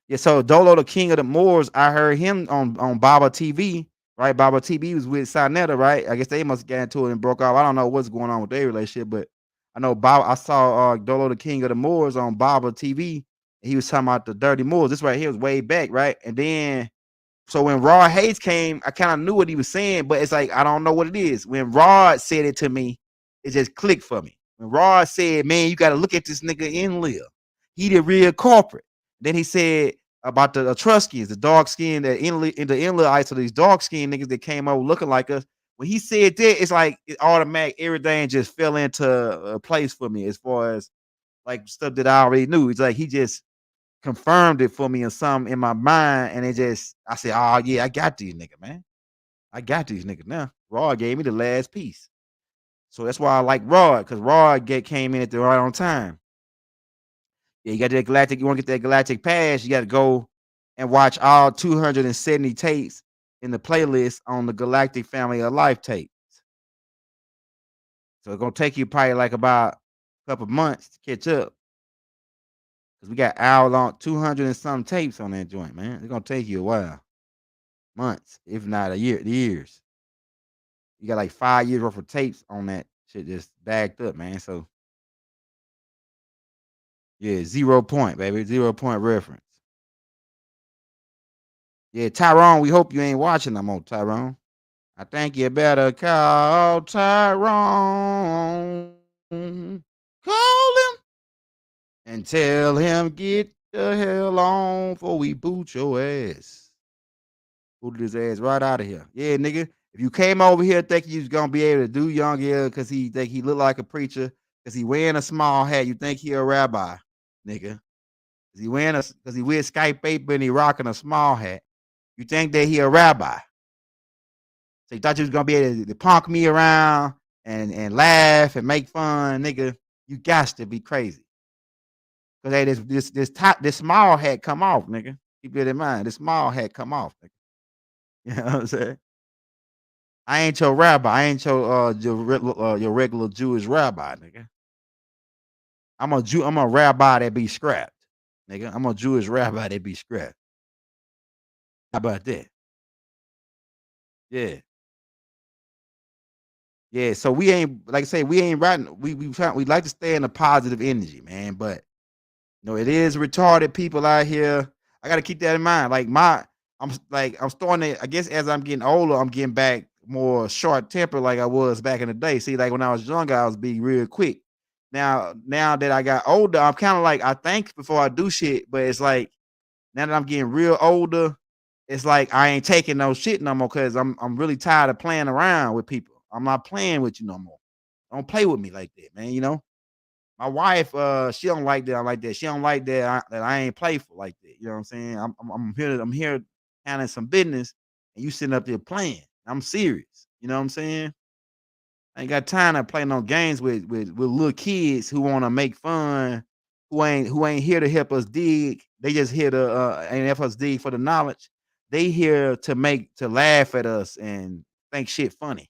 Yeah, so Dolo, the king of the Moors, I heard him on Baba TV, right? Baba TV was with Sinetta, right? I guess they must have got into it and broke off. I don't know what's going on with their relationship, but I know Baba. I saw Dolo, the king of the Moors, on Baba TV. And he was talking about the dirty Moors. This right here was way back, right? And then so when Rod Hayes came, I kind of knew what he was saying, but it's like I don't know what it is. When Rod said it to me, it just clicked for me. When Rod said, "Man, you got to look at this nigga in live. He the real corporate." Then he said about the Etruscans, the dark skin, the inlet ice of these dark skin niggas that came over looking like us. When he said that, it's like it automatic, everything just fell into a place for me as far as like stuff that I already knew. It's like he just confirmed it for me in some in my mind, and it just I said, "Oh yeah, I got these niggas, man. I got these niggas now." Rod gave me the last piece, so that's why I like Rod because Rod came in at the right on time. Yeah, you got that galactic. You want to get that galactic pass? You got to go and watch all 270 tapes in the playlist on the Galactic Family of Life tape. So it's gonna take you probably like about a couple months to catch up because we got hour long, 200 and some tapes on that joint, man. It's gonna take you a while. Months, if not a year, years. You got like 5 years worth of tapes on that shit just backed up, man. So yeah, 0 point, baby. 0 point reference. Yeah, Tyrone, we hope you ain't watching no more, Tyrone. I think you better call Tyrone. Call him and tell him get the hell on before we boot your ass. Booted his ass right out of here. Yeah, nigga. If you came over here thinking you was gonna be able to do young here because he think he look like a preacher, because he wearing a small hat, you think he a rabbi, nigga. Because he wears Skype paper and he rocking a small hat. You think that he a rabbi. So you thought you was gonna be able to punk me around and laugh and make fun, nigga. You got to be crazy. Cause hey, this small hat come off, nigga. Keep it in mind. This small hat come off, nigga. You know what I'm saying? I ain't your rabbi. I ain't your regular Jewish rabbi, nigga. I'm a Jew. I'm a rabbi that be scrapped, nigga. I'm a Jewish rabbi that be scrapped. How about that? Yeah, yeah. So we ain't like I say we ain't riding. We like to stay in a positive energy, man. But it is retarded people out here. I got to keep that in mind. I'm starting to. I guess as I'm getting older, I'm getting back more short tempered like I was back in the day. See, like when I was younger, I was being real quick. Now that I got older, I'm kind of like I think before I do shit. But it's like now that I'm getting real older, it's like I ain't taking no shit no more because I'm really tired of playing around with people. I'm not playing with you no more. Don't play with me like that, man. My wife, she don't like that. I like that. She don't like that I ain't playful like that. You know what I'm saying? I'm here handling some business, and you sitting up there playing. I'm serious. You know what I'm saying? I ain't got time to play no games with little kids who want to make fun, who ain't here to help us dig. They just here to ain't help us dig for the knowledge. They here to laugh at us and think shit funny.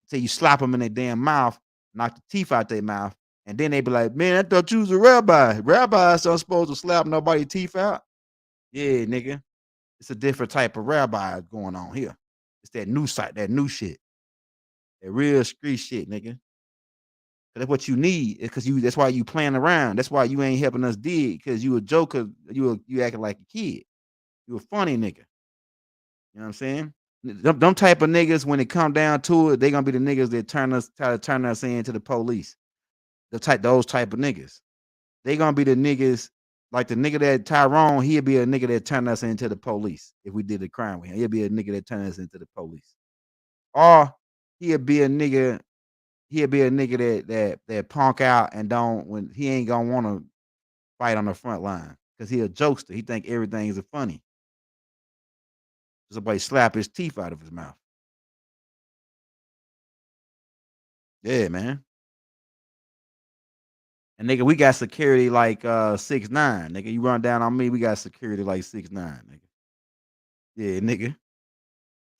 Till you slap them in their damn mouth, knock the teeth out their mouth, and then they be like, "Man, I thought you was a rabbi. Rabbis aren't supposed to slap nobody's teeth out." Yeah, nigga, it's a different type of rabbi going on here. It's that new site, that new shit, that real street shit, nigga. That's what you need. Because that's why you playing around. That's why you ain't helping us dig. Because you a joker. You acting like a kid. You a funny nigga. You know what I'm saying? Them type of niggas, when it come down to it, they gonna be the niggas that try to turn us into the police. Those type of niggas. They gonna be the niggas Like the nigga that Tyrone, he'd be a nigga that turned us into the police if we did a crime with him. He'd be a nigga that turned us into the police. Or he'd be a nigga, that punk out and don't when he ain't gonna want to fight on the front line because he a jokester. He think everything is funny. Somebody slap his teeth out of his mouth. Yeah, man. And nigga, we got security like 6'9". Nigga, you run down on me, we got security like 6'9", nigga. Yeah, nigga.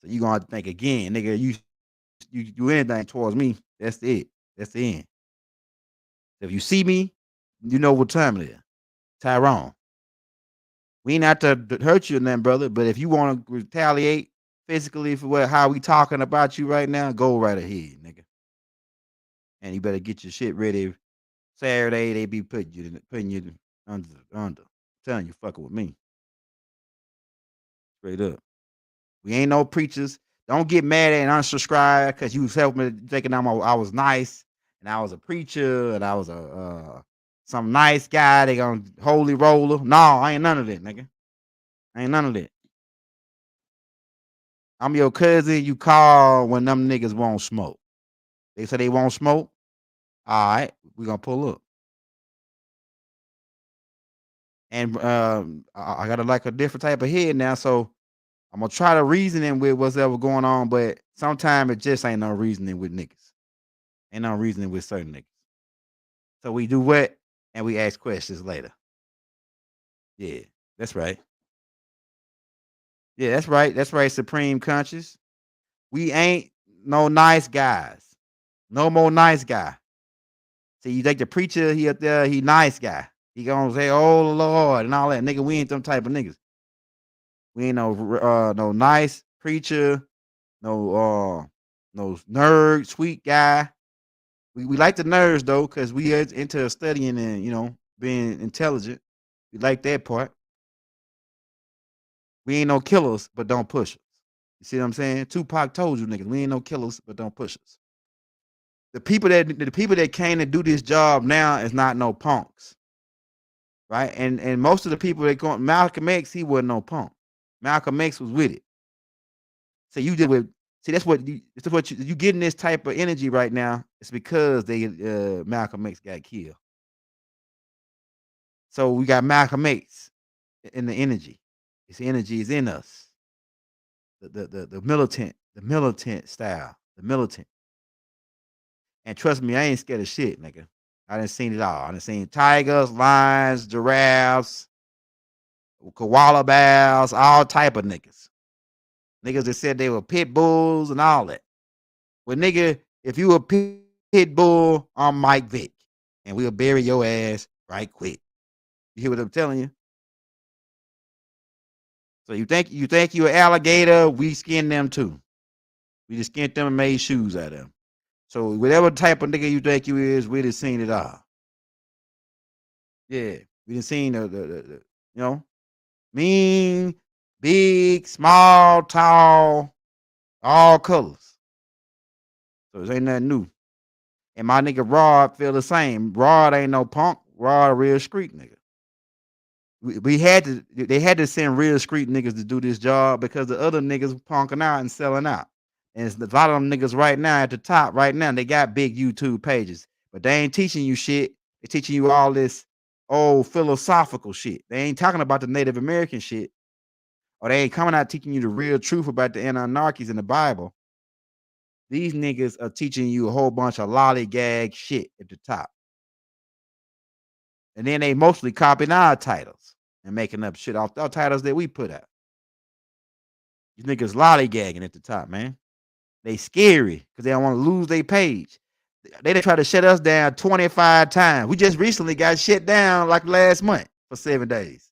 So you gonna have to think again, nigga. You do anything towards me, that's it. That's the end. If you see me, you know what time it is. Tyrone. We ain't out to hurt you or nothing, brother. But if you want to retaliate physically for how we talking about you right now, go right ahead, nigga. And you better get your shit ready. Saturday, they be putting you under. I'm telling you, fucking with me. Straight up. We ain't no preachers. Don't get mad and unsubscribe because you was helping me thinking I was nice and I was a preacher and I was a some nice guy. They gonna holy roller. No, I ain't none of that, nigga. I ain't none of that. I'm your cousin. You call when them niggas won't smoke. They say they won't smoke. All right, we gonna pull up. And I got like a different type of head now, so I'm gonna try to reasoning with what's ever going on, but sometimes it just ain't no reasoning with niggas. Ain't no reasoning with certain niggas. So we do what? And we ask questions later. Yeah, that's right. Yeah, that's right. That's right, Supreme Conscious. We ain't no nice guys. No more nice guy. See, you think the preacher, he up there, he nice guy. He gonna say, "Oh Lord," and all that. Nigga, we ain't them type of niggas. We ain't no nice preacher, no nerd, sweet guy. We like the nerds though, cause we is into studying and being intelligent. We like that part. We ain't no killers, but don't push us. You see what I'm saying? Tupac told you niggas, we ain't no killers, but don't push us. The people that came to do this job now is not no punks, right? And most of the people that go Malcolm X, he wasn't no punk. Malcolm X was with it. So you did with see that's what you getting this type of energy right now. It's because they Malcolm X got killed. So we got Malcolm X in the energy. This energy is in us. The militant style, the militant. And trust me, I ain't scared of shit, nigga. I done seen it all. I done seen tigers, lions, giraffes, koala bears, all type of niggas. Niggas that said they were pit bulls and all that. Well, nigga, if you a pit bull, I'm Mike Vick, and we'll bury your ass right quick. You hear what I'm telling you? So you think you an alligator? We skinned them too. We just skinned them and made shoes out of them. So whatever type of nigga you think you is, we just seen it all. Yeah, we done seen the mean, big, small, tall, all colors. So it ain't nothing new. And my nigga Rod feel the same. Rod ain't no punk. Rod a real street nigga. They had to send real street niggas to do this job because the other niggas punking out and selling out. And it's a lot of them niggas right now at the top right now, they got big YouTube pages, but they ain't teaching you shit. They teaching you all this old philosophical shit. They ain't talking about the Native American shit. Or they ain't coming out teaching you the real truth about the Anunnakis in the Bible. These niggas are teaching you a whole bunch of lollygag shit at the top. And then they mostly copying our titles and making up shit off the titles that we put out. These niggas lollygagging at the top, man. They scary because they don't want to lose their page. They done try to shut us down 25 times. We just recently got shut down like last month for 7 days.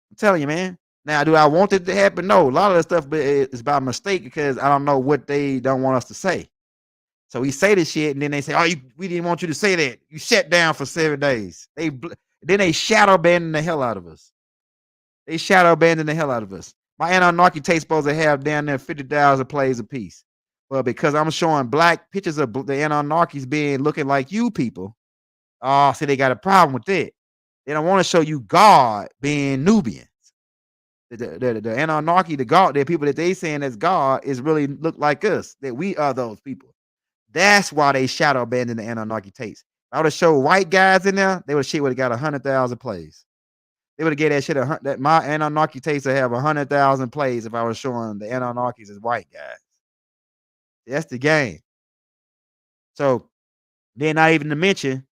I'm telling you, man. Now, do I want it to happen? No. A lot of that stuff is by mistake because I don't know what they don't want us to say. So we say this shit, and then they say, "Oh, we didn't want you to say that. You shut down for 7 days." Then they shadow banning the hell out of us. They shadow banning the hell out of us. My Anunnaki tape supposed to have down there 50,000 plays a piece. Well, because I'm showing black pictures of the Anunnakis being looking like you people. Oh, see, they got a problem with that. They don't want to show you God being Nubians. The Anunnaki, the God, the people that they saying as God is really look like us. That we are those people. That's why they shadow banned the Anunnaki tapes. If I would have showed white guys in there, they would shit would have got 100,000 plays. They would have gave that shit that my Anunnaki tapes would have 100,000 plays if I was showing the Anunnakis as white guys. That's the game. So then, not even to mention,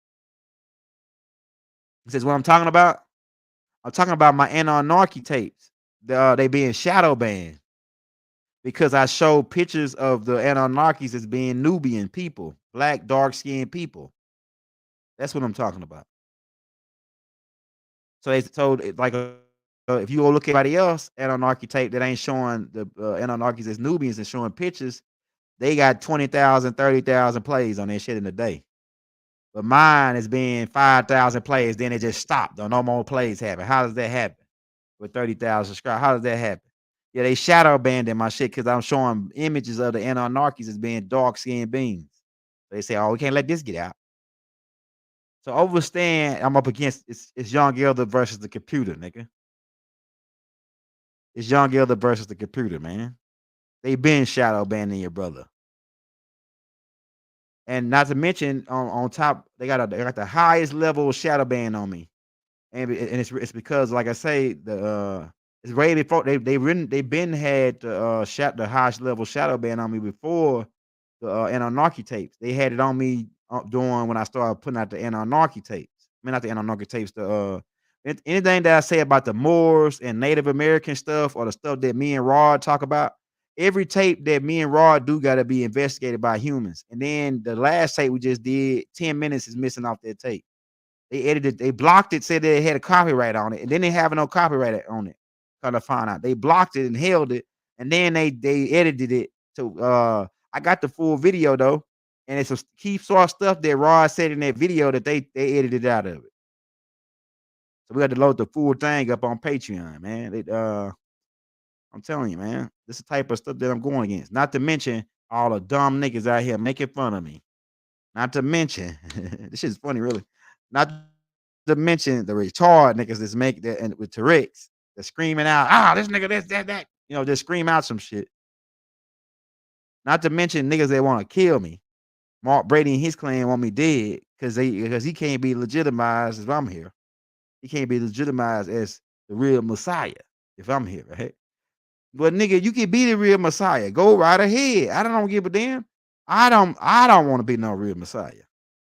this is what I'm talking about. I'm talking about my Anunnaki tapes. They being shadow banned because I showed pictures of the Anunnakis as being Nubian people, black, dark skinned people. That's what I'm talking about. So they told it like if you go look at anybody else Anunnaki tape that ain't showing the Anunnakis as Nubians and showing pictures, they got 20,000, 30,000 plays on that shit in a day. But mine is being 5,000 plays, then it just stopped. No more plays happen. How does that happen? With 30,000 subscribers, how does that happen? Yeah, they shadow banding my shit because I'm showing images of the Anunnakis as being dark skinned beings. They say, "Oh, we can't let this get out." So overstand, I'm up against it's Young Elder versus the computer, nigga. It's Young Elder versus the computer, man. They been shadow banning your brother. And not to mention on top, they got the highest level of shadow ban on me. And it's because, like I say, it's way before they been had the highest level shadow ban on me before the Anunnaki tapes. They had it on me doing when I started putting out the Anunnaki tapes. I mean, not the Anunnaki tapes. Anything that I say about the Moors and Native American stuff or the stuff that me and Rod talk about. Every tape that me and Rod do got to be investigated by humans. And then the last tape we just did, 10 minutes is missing off that tape. They edited, they blocked it, said they had a copyright on it, and then they have no copyright on it. Kind of find out they blocked it and held it, and then they edited it to. I got the full video though, and it's a key source stuff that Rod said in that video that they edited out of it. So we had to load the full thing up on Patreon, man. I'm telling you, man, this is the type of stuff that I'm going against. Not to mention all the dumb niggas out here making fun of me. Not to mention, this shit's funny, really. Not to mention the retard niggas that's make that and with Tourette's, they're screaming out, this nigga, this, that. You know, just scream out some shit. Not to mention niggas that want to kill me. Mark Brady and his clan want me dead because he can't be legitimized if I'm here. He can't be legitimized as the real Messiah if I'm here, right? But nigga, you can be the real Messiah. Go right ahead. I don't give a damn. I don't want to be no real Messiah.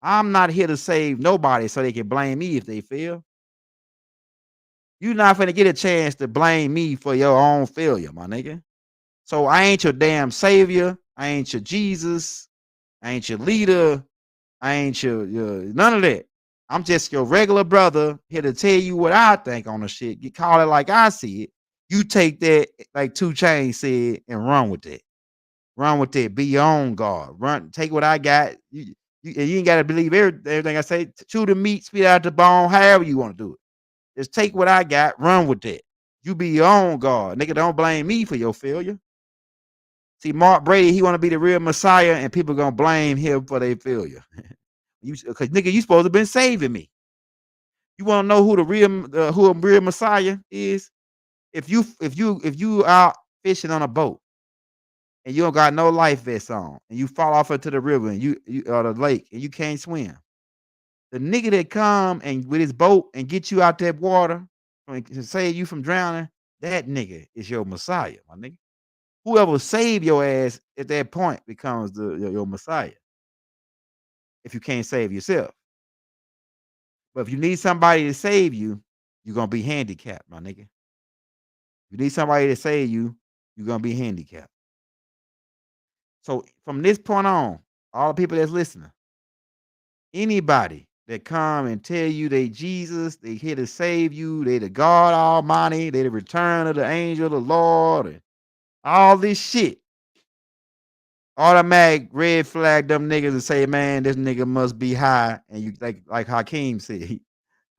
I'm not here to save nobody so they can blame me if they fail. You're not finna get a chance to blame me for your own failure, my nigga. So I ain't your damn savior. I ain't your Jesus. I ain't your leader. I ain't your none of that. I'm just your regular brother here to tell you what I think on the shit. You call it like I see it. You take that like 2 Chainz said and run with it. Run with it. Be your own God. Run. Take what I got. You ain't got to believe everything I say. Chew the meat, spit out the bone. However you want to do it. Just take what I got. Run with it. You be your own God. Nigga, don't blame me for your failure. See, Mark Brady, he want to be the real Messiah, and people gonna blame him for their failure. Because nigga, you supposed to been saving me. You want to know who who a real Messiah is? If you out fishing on a boat and you don't got no life vest on and you fall off into the river and you or the lake and you can't swim, the nigga that come and with his boat and get you out that water and save you from drowning, that nigga is your Messiah, my nigga. Whoever save your ass at that point becomes your Messiah. If you can't save yourself, but if you need somebody to save you, you're gonna be handicapped, my nigga. You need somebody to save you, you're gonna be handicapped. So from this point on, all the people that's listening, anybody that come and tell you they Jesus, they here to save you, they the God Almighty, they the return of the angel of the Lord, and all this shit, automatic red flag them niggas and say, man, this nigga must be high. And you like Hakeem said,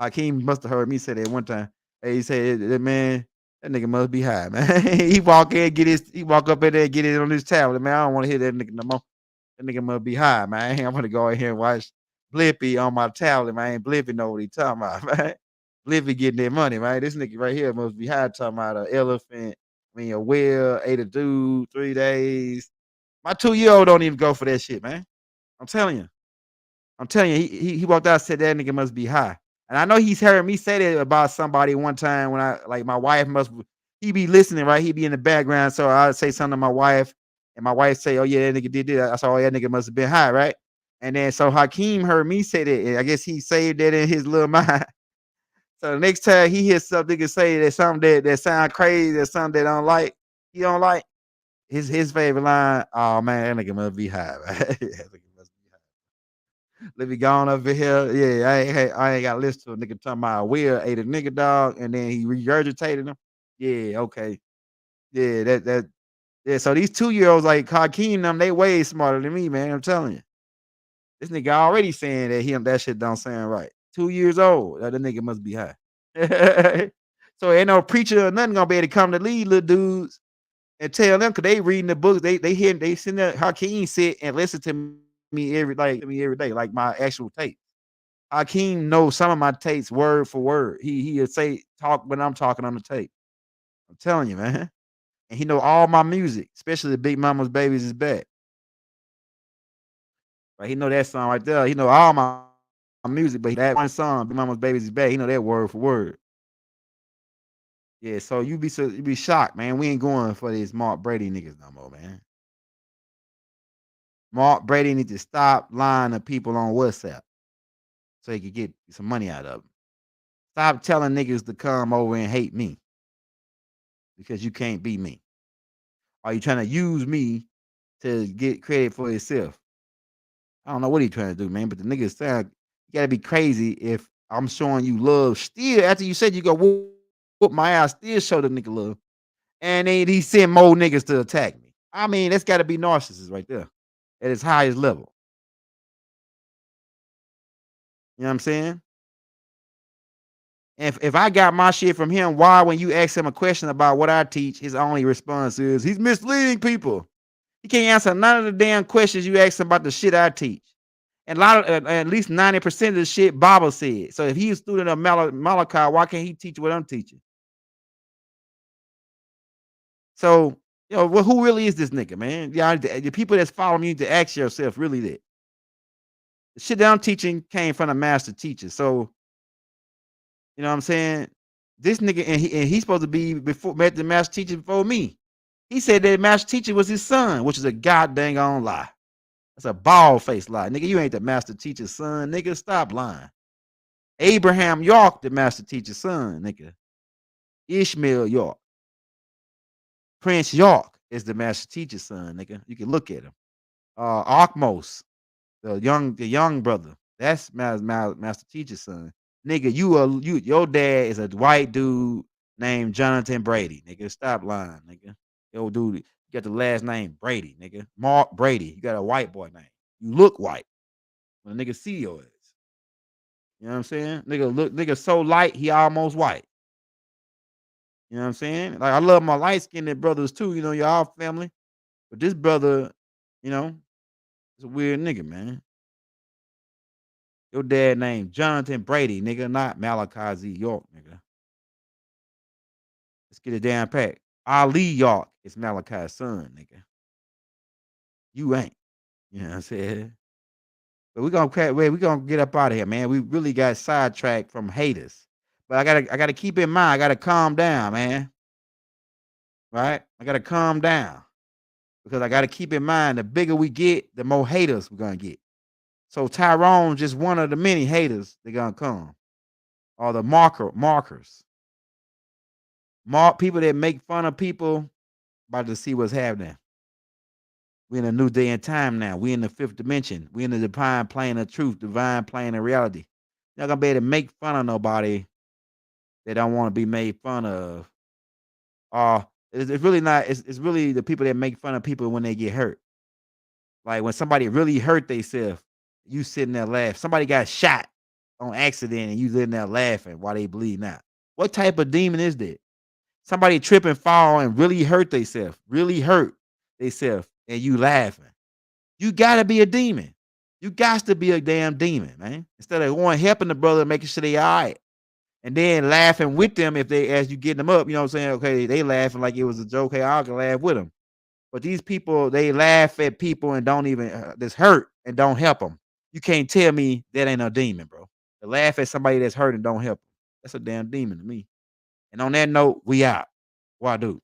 Hakeem must have heard me say that one time. Hey, he said, man, that nigga must be high, man. he walk up in there and get it on his tablet, man. I don't want to hear that nigga no more. That nigga must be high, man. I'm gonna go in here and watch Blippy on my tablet, man. Blippy know what he talking about, man. Livy getting their money, right? This nigga right here must be high talking about an elephant, I mean, a whale, ate a dude, 3 days. My 2-year-old don't even go for that shit, man. I'm telling you. I'm telling you, he walked out and said that nigga must be high. And I know he's heard me say that about somebody one time when I like my wife he be listening, right? He be in the background. So I say something to my wife, and my wife say, "Oh yeah, that nigga did this." I said, "Oh, that nigga must have been high, right?" And then so Hakeem heard me say that, and I guess he saved that in his little mind. So the next time he hears something nigga say that something that sound crazy or something that don't like, he don't like his favorite line. Oh man, that nigga must be high. Right? That nigga must be high. Let me go on over here. Yeah, I ain't got to listen to a nigga talking about Will ate a nigga dog and then he regurgitated him. Yeah, okay. Yeah, that yeah. So these 2-year olds like Hakeem them, they way smarter than me, man. I'm telling you. This nigga already saying that that shit don't sound right. 2 years old. That nigga must be high. So ain't no preacher or nothing gonna be able to come to lead little dudes and tell them because they reading the books. They sitting there. Hakeem sit and listen to me every day, like my actual tape. Hakeem knows some of my tapes word for word. He'll say talk when I'm talking on the tape. I'm telling you, man. And he know all my music, especially the Big Mama's Babies is Back. Right? He know that song right there. He know all my music, but that one song, Big Mama's Babies is Back. He know that word for word. Yeah, so you be shocked, man. We ain't going for these Mark Brady niggas no more, man. Mark Brady need to stop lying to people on WhatsApp so he could get some money out of them. Stop telling niggas to come over and hate me because you can't be me. Are you trying to use me to get credit for yourself? I don't know what he trying to do, man. But the niggas sound you gotta be crazy if I'm showing you love still after you said you go whoop my ass, still show the nigga love. And then he send more niggas to attack me. I mean, that's gotta be narcissist right there at its highest level. You know what I'm saying? If I got my shit from him, why when you ask him a question about what I teach, his only response is he's misleading people. He can't answer none of the damn questions you ask him about the shit I teach. And a lot of at least 90% of the shit Baba said. So if he's a student of Malachi, why can't he teach what I'm teaching? So, well, who really is this nigga, man? Yeah, the people that's following you need to ask yourself really that. The shit that I'm teaching came from a master teacher. So, you know what I'm saying? This nigga, and he's supposed to be before met the master teacher before me. He said that master teacher was his son, which is a goddamn on lie. That's a bald faced lie. Nigga, you ain't the master teacher's son, nigga. Stop lying. Abraham York, the master teacher's son, nigga. Ishmael York. Prince York is the master teacher's son, nigga. You can look at him. Arkmos, the young brother. That's master teacher's son. Nigga, your dad is a white dude named Jonathan Brady. Nigga, stop lying, nigga. Yo, dude, you got the last name Brady, nigga. Mark Brady. You got a white boy name. You look white. When a nigga see your ass. You know what I'm saying? Nigga so light, he almost white. You know what I'm saying? Like I love my light skinned brothers too, y'all family. But this brother, you know, is a weird nigga, man. Your dad named Jonathan Brady, nigga, not Malachi Z. York, nigga. Let's get it down pat. Ali York is Malachi's son, nigga. You ain't. You know what I'm saying? But we gonna get up out of here, man. We really got sidetracked from haters. But I gotta keep in mind, I gotta calm down, man. Right? I gotta calm down. Because I gotta keep in mind the bigger we get, the more haters we're gonna get. So Tyrone just one of the many haters that gonna come. Or the markers. People that make fun of people about to see what's happening. We're in a new day and time now. We in the fifth dimension. We in the divine plane of truth, divine plane of reality. You're not gonna be able to make fun of nobody that don't want to be made fun of. It's really not. It's really the people that make fun of people when they get hurt. Like when somebody really hurt themselves, you sitting there laughing. Somebody got shot on accident and you sitting there laughing while they bleeding out. What type of demon is that? Somebody trip and fall and really hurt themselves, and you laughing. You gotta be a demon. You got to be a damn demon, man. Instead of going helping the brother, making sure they all right. and then laughing with them if they as you getting them up, you know what I'm saying? Okay, they laughing like it was a joke. Hey, I can laugh with them. But these people, they laugh at people and don't even that's hurt and don't help them. You can't tell me that ain't a demon, bro. To laugh at somebody that's hurt and don't help 'em. That's a damn demon to me. And on that note, we out. Why, dude?